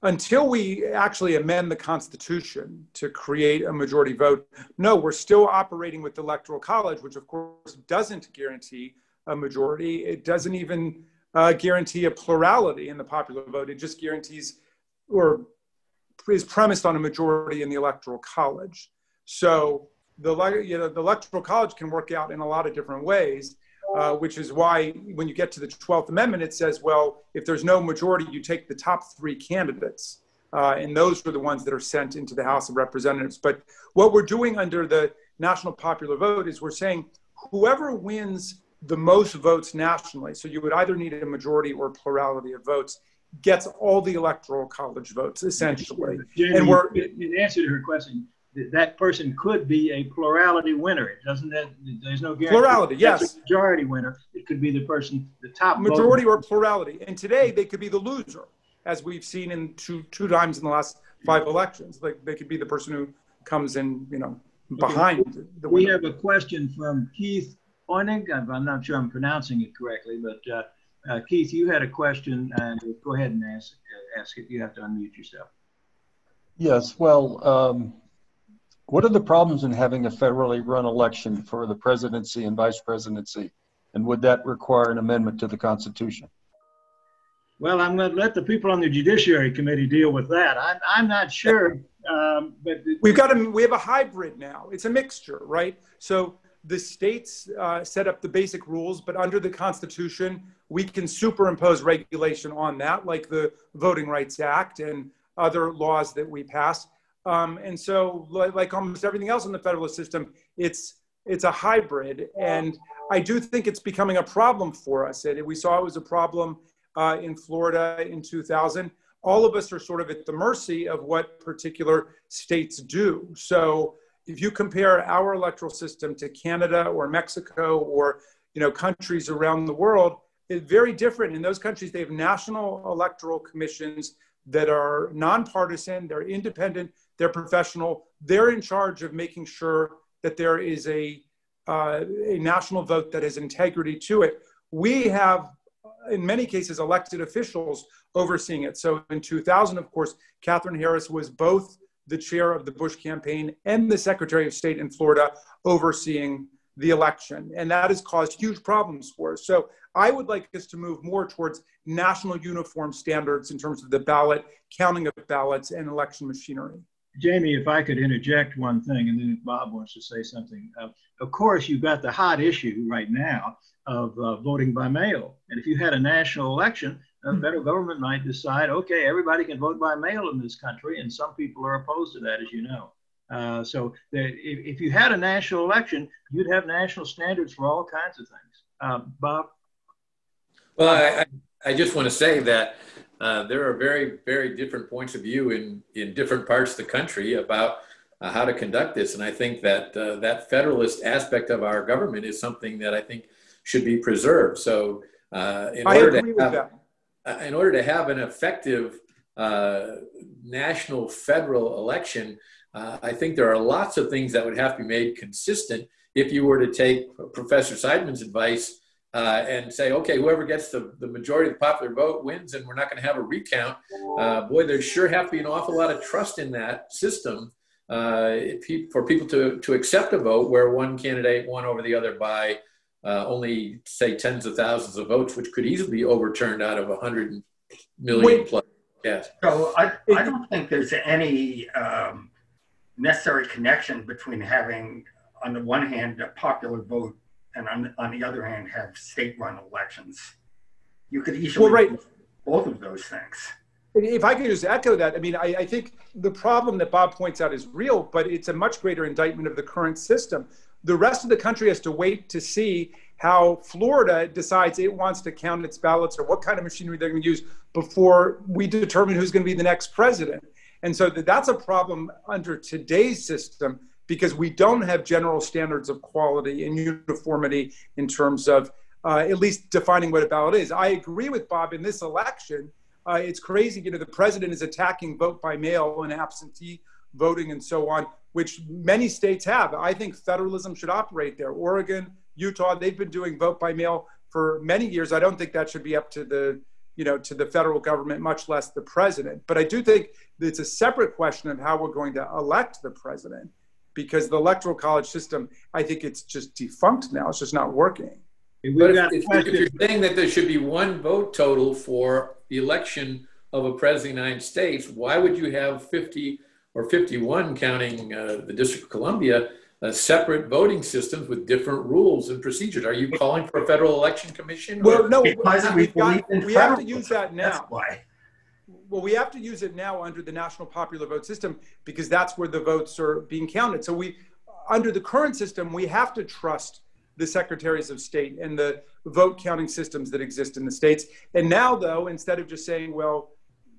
until we actually amend the Constitution to create a majority vote, no, we're still operating with the Electoral College, which of course doesn't guarantee a majority. It doesn't even guarantee a plurality in the popular vote. It just guarantees or is premised on a majority in the Electoral College. So the Electoral College can work out in a lot of different ways, which is why when you get to the 12th Amendment, it says, well, if there's no majority, you take the top 3 candidates. And those are the ones that are sent into the House of Representatives. But what we're doing under the national popular vote is we're saying whoever wins the most votes nationally, so you would either need a majority or plurality of votes, gets all the electoral college votes, essentially. Jamie, And we're in answer to her question, that person could be a plurality winner. It doesn't that there's no guarantee. Plurality, yes. That's a majority winner. It could be the person, the top majority voter. or plurality. And today they could be the loser, as we've seen in two times in the last 5 elections. Like they could be the person who comes in, behind the winner. We have a question from Keith Oenig. I'm not sure I'm pronouncing it correctly, but Keith, you had a question. Go ahead and ask it. You have to unmute yourself. Yes, well, what are the problems in having a federally run election for the presidency and vice presidency? And would that require an amendment to the Constitution? Well, I'm going to let the people on the Judiciary Committee deal with that. I'm not sure, but we have a hybrid now. It's a mixture, right? So the states set up the basic rules, but under the Constitution, we can superimpose regulation on that, like the Voting Rights Act and other laws that we pass. And so, like almost everything else in the federalist system, it's a hybrid. And I do think it's becoming a problem for us. And we saw it was a problem in Florida in 2000. All of us are sort of at the mercy of what particular states do. So if you compare our electoral system to Canada or Mexico or countries around the world, it's very different. In those countries, they have national electoral commissions that are nonpartisan, they're independent, they're professional. They're in charge of making sure that there is a national vote that has integrity to it. We have, in many cases, elected officials overseeing it. So in 2000, of course, Katherine Harris was both the chair of the Bush campaign and the Secretary of State in Florida overseeing the election. And that has caused huge problems for us. So I would like us to move more towards national uniform standards in terms of the ballot, counting of ballots, and election machinery. Jamie, if I could interject one thing, and then if Bob wants to say something. Of course, you've got the hot issue right now of voting by mail. And if you had a national election, the federal government might decide, okay, everybody can vote by mail in this country, and some people are opposed to that, as you know. If you had a national election, you'd have national standards for all kinds of things. Bob? Well, I just want to say that there are very, very different points of view in different parts of the country about how to conduct this. And I think that that federalist aspect of our government is something that I think should be preserved. So in order to have an effective national federal election, I think there are lots of things that would have to be made consistent if you were to take Professor Seidman's advice and say, okay, whoever gets the majority of the popular vote wins, and we're not going to have a recount. Boy, there sure have to be an awful lot of trust in that system for people to accept a vote where one candidate won over the other by only, say, tens of thousands of votes, which could easily be overturned out of 100 million plus. Yes. So I don't think there's any necessary connection between having, on the one hand, a popular vote and on the other hand, have state-run elections. You could easily do both of those things. If I could just echo that, I mean, I think the problem that Bob points out is real, but it's a much greater indictment of the current system. The rest of the country has to wait to see how Florida decides it wants to count its ballots or what kind of machinery they're going to use before we determine who's going to be the next president. And so that's a problem under today's system, because we don't have general standards of quality and uniformity in terms of at least defining what a ballot is. I agree with Bob in this election. It's crazy, the president is attacking vote by mail and absentee voting and so on, which many states have. I think federalism should operate there. Oregon, Utah, they've been doing vote by mail for many years. I don't think that should be up to the federal government, much less the president. But I do think that it's a separate question of how we're going to elect the president, because the electoral college system, I think it's just defunct now. It's just not working. But if you're saying that there should be one vote total for the election of a president of the United States, why would you have 50 or 51, counting the District of Columbia, separate voting systems with different rules and procedures? Are you calling for a federal election commission? Well, no, we have to use that now. That's why. Well, we have to use it now under the national popular vote system, because that's where the votes are being counted. So under the current system, we have to trust the secretaries of state and the vote counting systems that exist in the states. And now, though, instead of just saying, well,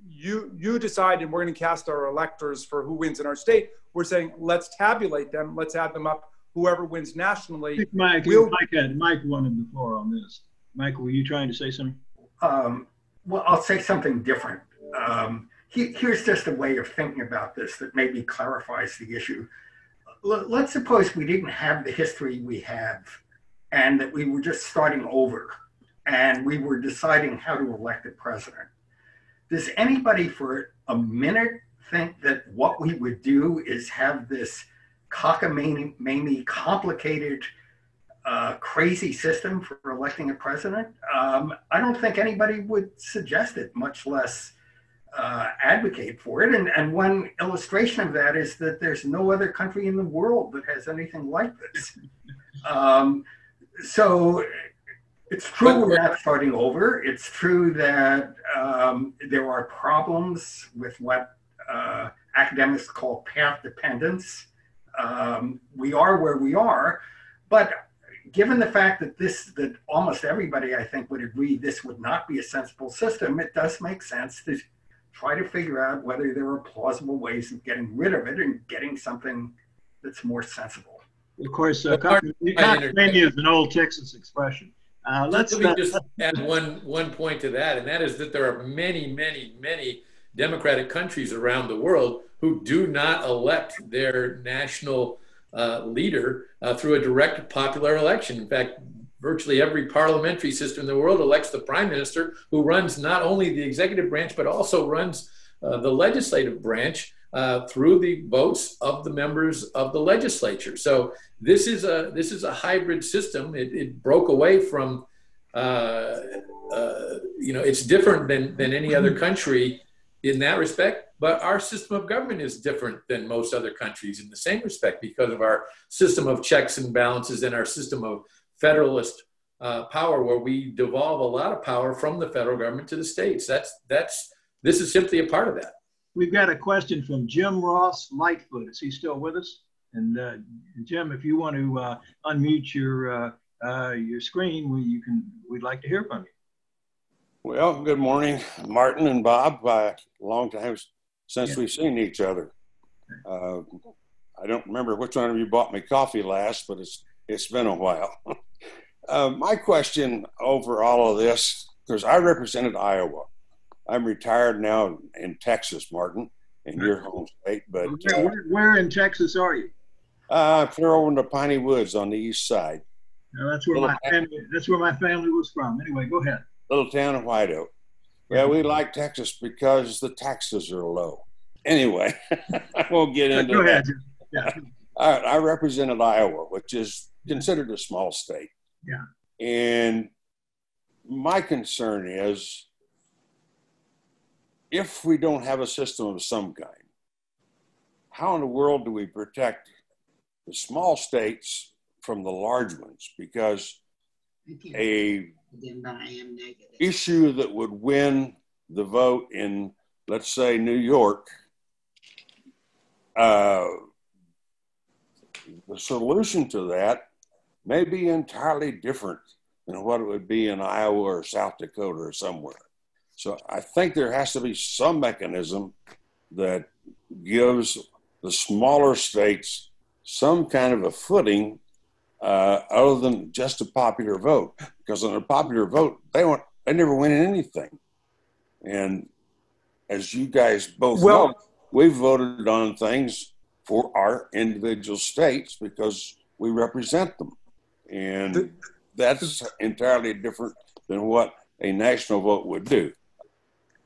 you decide and we're going to cast our electors for who wins in our state, we're saying, let's tabulate them, let's add them up, whoever wins nationally. I think Mike wanted the floor on this. Mike, were you trying to say something? Well, I'll say something different. Here's just a way of thinking about this that maybe clarifies the issue. Let's suppose we didn't have the history we have and that we were just starting over and we were deciding how to elect a president. Does anybody for a minute think that what we would do is have this cockamamie, complicated, crazy system for electing a president? I don't think anybody would suggest it, much less advocate for it. And one illustration of that is that there's no other country in the world that has anything like this. So it's true we're not starting over. It's true that there are problems with what academics call path dependence. We are where we are, but given the fact that almost everybody, I think, would agree this would not be a sensible system, it does make sense to try to figure out whether there are plausible ways of getting rid of it and getting something that's more sensible. Of course, cockamamie is an old Texas expression. Let me just add one point to that, and that is that there are many, many, many democratic countries around the world who do not elect their national leader through a direct popular election. In fact, virtually every parliamentary system in the world elects the prime minister, who runs not only the executive branch, but also runs the legislative branch through the votes of the members of the legislature. So this is a hybrid system. It broke away from, it's different than any other country in that respect, but our system of government is different than most other countries in the same respect because of our system of checks and balances and our system of federalist power, where we devolve a lot of power from the federal government to the states. This is simply a part of that. We've got a question from Jim Ross Lightfoot. Is he still with us? And Jim, if you want to unmute your screen, we'd like to hear from you. Well, good morning, Martin and Bob. Long time since we've seen each other. I don't remember which one of you bought me coffee last, but it's been a while. My question over all of this, because I represented Iowa. I'm retired now in Texas, Martin, in your home state. But where in Texas are you? Clear over in the Piney Woods on the east side. No, that's where my family was from. Anyway, go ahead. Little town of White Oak. Yeah, we like Texas because the taxes are low. Anyway, I won't get into go that. Ahead, yeah. All right, I represented Iowa, which is considered a small state. Yeah. And my concern is, if we don't have a system of some kind, how in the world do we protect the small states from the large ones? Because a issue that would win the vote in, let's say, New York, the solution to that may be entirely different than what it would be in Iowa or South Dakota or somewhere. So I think there has to be some mechanism that gives the smaller states some kind of a footing other than just a popular vote. Because on a popular vote, they never win anything. And as you guys both know, we've voted on things for our individual states because we represent them. And that's entirely different than what a national vote would do.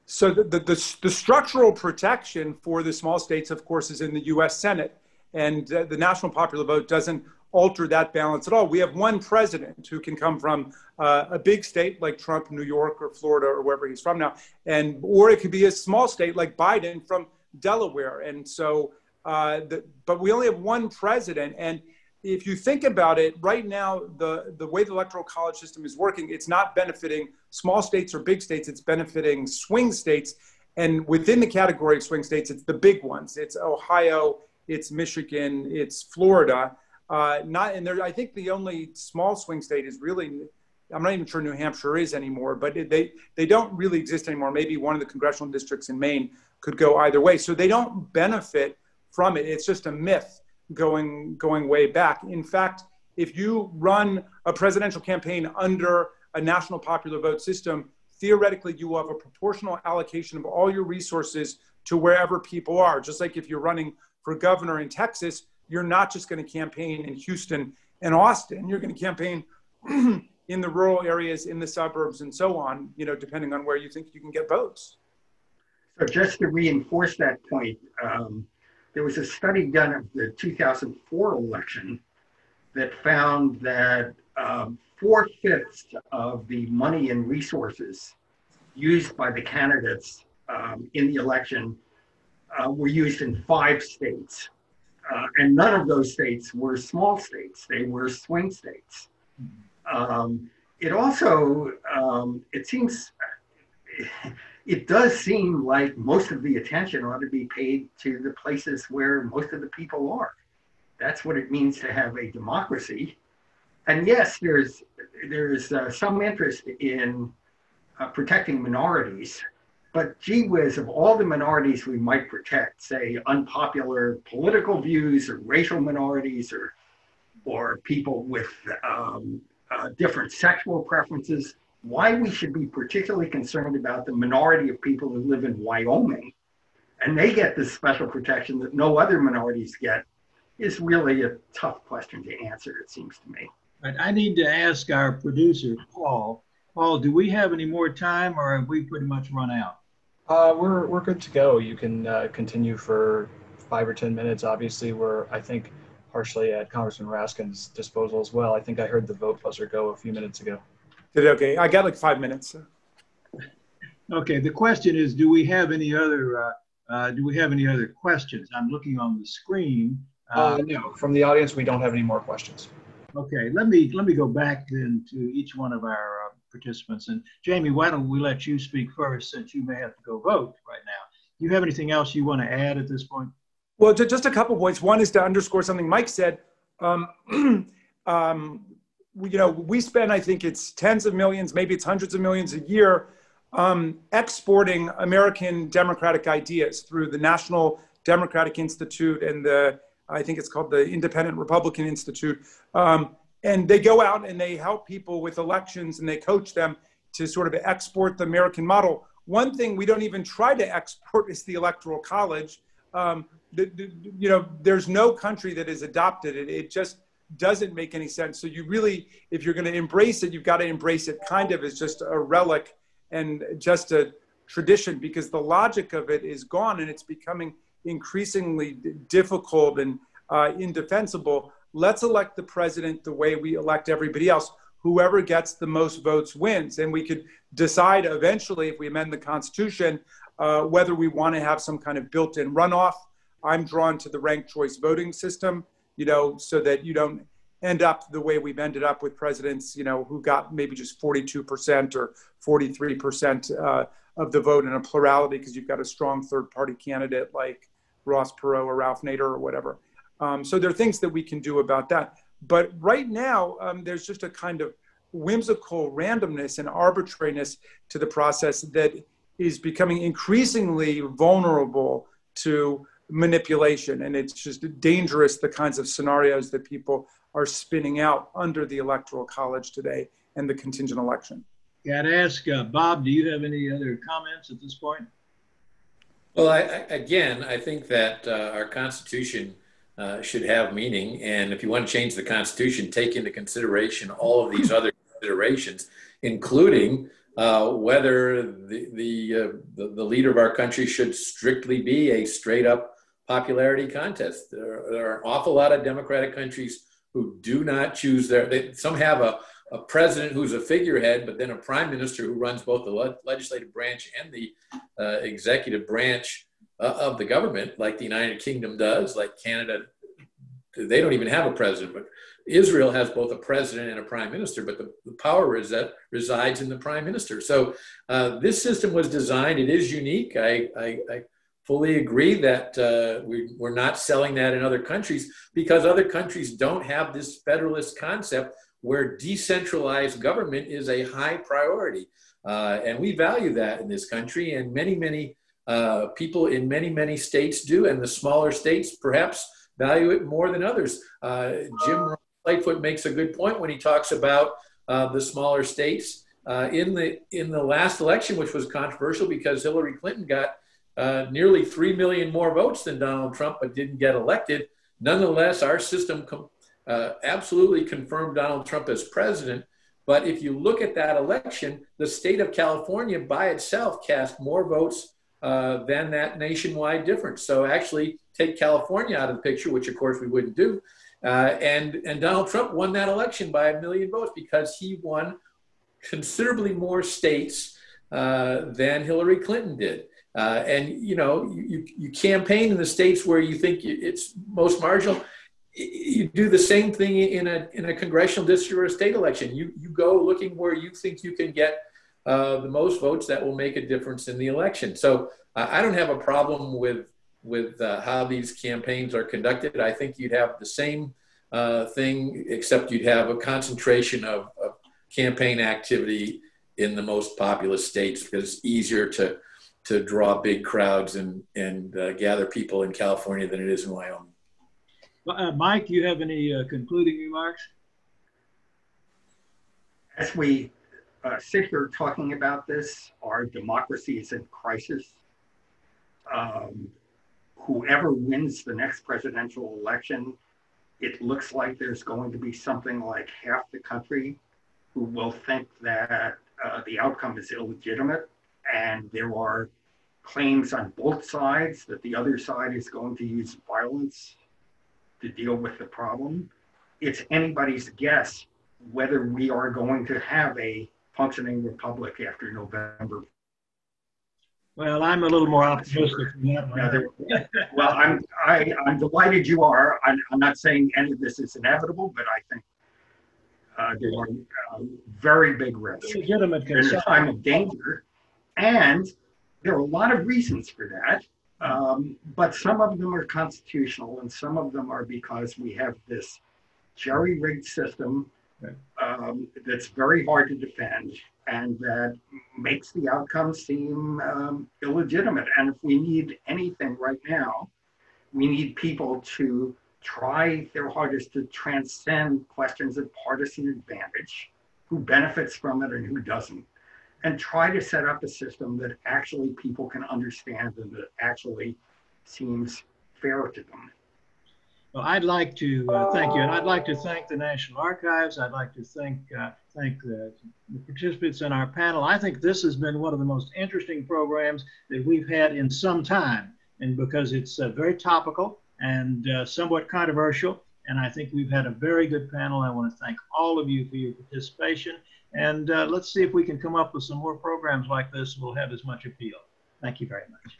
So the structural protection for the small states, of course, is in the U.S. Senate. And the national popular vote doesn't alter that balance at all. We have one president who can come from a big state like Trump, New York or Florida or wherever he's from now, or it could be a small state like Biden from Delaware. And so, but we only have one president. And if you think about it, right now, the way the Electoral College system is working, it's not benefiting small states or big states, it's benefiting swing states. And within the category of swing states, it's the big ones. It's Ohio, it's Michigan, it's Florida. And there, I think the only small swing state is really, I'm not even sure New Hampshire is anymore, but they don't really exist anymore. Maybe one of the congressional districts in Maine could go either way. So they don't benefit from it. It's just a myth going way back. In fact, if you run a presidential campaign under a national popular vote system, theoretically, you will have a proportional allocation of all your resources to wherever people are. Just like if you're running for governor in Texas, you're not just going to campaign in Houston and Austin. You're going to campaign in the rural areas, in the suburbs, and so on, you know, depending on where you think you can get votes. So just to reinforce that point, there was a study done of the 2004 election that found that 4/5 of the money and resources used by the candidates in the election were used in 5 states. And none of those states were small states. They were swing states. It also, it does seem like most of the attention ought to be paid to the places where most of the people are. That's what it means to have a democracy. And yes, there's some interest in protecting minorities, but gee whiz, of all the minorities we might protect, say unpopular political views or racial minorities or people with different sexual preferences, why we should be particularly concerned about the minority of people who live in Wyoming and they get this special protection that no other minorities get is really a tough question to answer, it seems to me. I need to ask our producer, Paul. Paul, do we have any more time or have we pretty much run out? We're good to go. You can continue for 5 or 10 minutes. Obviously, we're, I think, partially at Congressman Raskin's disposal as well. I think I heard the vote buzzer go a few minutes ago. Okay, I got like 5 minutes. Okay, the question is, do we have any other questions? I'm looking on the screen. No, from the audience, we don't have any more questions. Okay, let me go back then to each one of our participants. And Jamie, why don't we let you speak first, since you may have to go vote right now. Do you have anything else you want to add at this point? Well, just a couple points. One is to underscore something Mike said. You know, we spend, I think it's tens of millions, maybe it's hundreds of millions a year, exporting American democratic ideas through the National Democratic Institute and I think it's called the Independent Republican Institute. And they go out and they help people with elections and they coach them to sort of export the American model. One thing we don't even try to export is the Electoral College. You know, there's no country that has adopted it. It just doesn't make any sense. So you really, if you're going to embrace it, you've got to embrace it kind of as just a relic and just a tradition, because the logic of it is gone and it's becoming increasingly difficult and indefensible. Let's elect the president the way we elect everybody else. Whoever gets the most votes wins. And we could decide eventually, if we amend the Constitution, whether we want to have some kind of built-in runoff. I'm drawn to the ranked choice voting system, you know, so that you don't end up the way we've ended up with presidents, you know, who got maybe just 42% or 43% of the vote in a plurality because you've got a strong third-party candidate like Ross Perot or Ralph Nader or whatever. So there are things that we can do about that. But right now, there's just a kind of whimsical randomness and arbitrariness to the process that is becoming increasingly vulnerable to manipulation. And it's just dangerous, the kinds of scenarios that people are spinning out under the Electoral College today and the contingent election. Got to ask, Bob, do you have any other comments at this point? Well, I think that our Constitution should have meaning. And if you want to change the Constitution, take into consideration all of these other considerations, including whether the leader of our country should strictly be a straight up popularity contest. There are an awful lot of democratic countries who do not choose some have a president who's a figurehead, but then a prime minister who runs both the legislative branch and the executive branch of the government, like the United Kingdom does, like Canada. They don't even have a president, but Israel has both a president and a prime minister, but the power resides in the prime minister. So this system was designed, it is unique. I fully agree that we're not selling that in other countries because other countries don't have this federalist concept where decentralized government is a high priority. And we value that in this country, and many people in many states do, and the smaller states perhaps value it more than others. Jim Lightfoot makes a good point when he talks about the smaller states. In the last election, which was controversial because Hillary Clinton got nearly 3 million more votes than Donald Trump, but didn't get elected. Nonetheless, our system absolutely confirmed Donald Trump as president. But if you look at that election, the state of California by itself cast more votes than that nationwide difference. So actually take California out of the picture, which of course we wouldn't do. And Donald Trump won that election by 1 million votes because he won considerably more states than Hillary Clinton did. And you know, you campaign in the states where you think it's most marginal. You do the same thing in a congressional district or a state election. You go looking where you think you can get the most votes that will make a difference in the election. So I don't have a problem with how these campaigns are conducted. I think you'd have the same thing, except you'd have a concentration of campaign activity in the most populous states because it's easier to draw big crowds and gather people in California than it is in Wyoming. Mike, do you have any concluding remarks? As we sit here talking about this, our democracy is in crisis. Whoever wins the next presidential election, it looks like there's going to be something like half the country who will think that the outcome is illegitimate, and there are claims on both sides that the other side is going to use violence to deal with the problem. It's anybody's guess whether we are going to have a functioning republic after November. Well, I'm a little more optimistic than that. Well, I'm delighted you are. I'm not saying any of this is inevitable, but I think there are very big risks. Legitimate There's a time of danger, and there are a lot of reasons for that. But some of them are constitutional, and some of them are because we have this jerry-rigged system that's very hard to defend, and that makes the outcome seem illegitimate. And if we need anything right now, we need people to try their hardest to transcend questions of partisan advantage, who benefits from it and who doesn't, and try to set up a system that actually people can understand and that actually seems fair to them. Well, I'd like to thank you, and I'd like to thank the National Archives. I'd like to thank the participants in our panel. I think this has been one of the most interesting programs that we've had in some time, and because it's very topical and somewhat controversial, and I think we've had a very good panel. I want to thank all of you for your participation, and let's see if we can come up with some more programs like this that will have as much appeal. Thank you very much.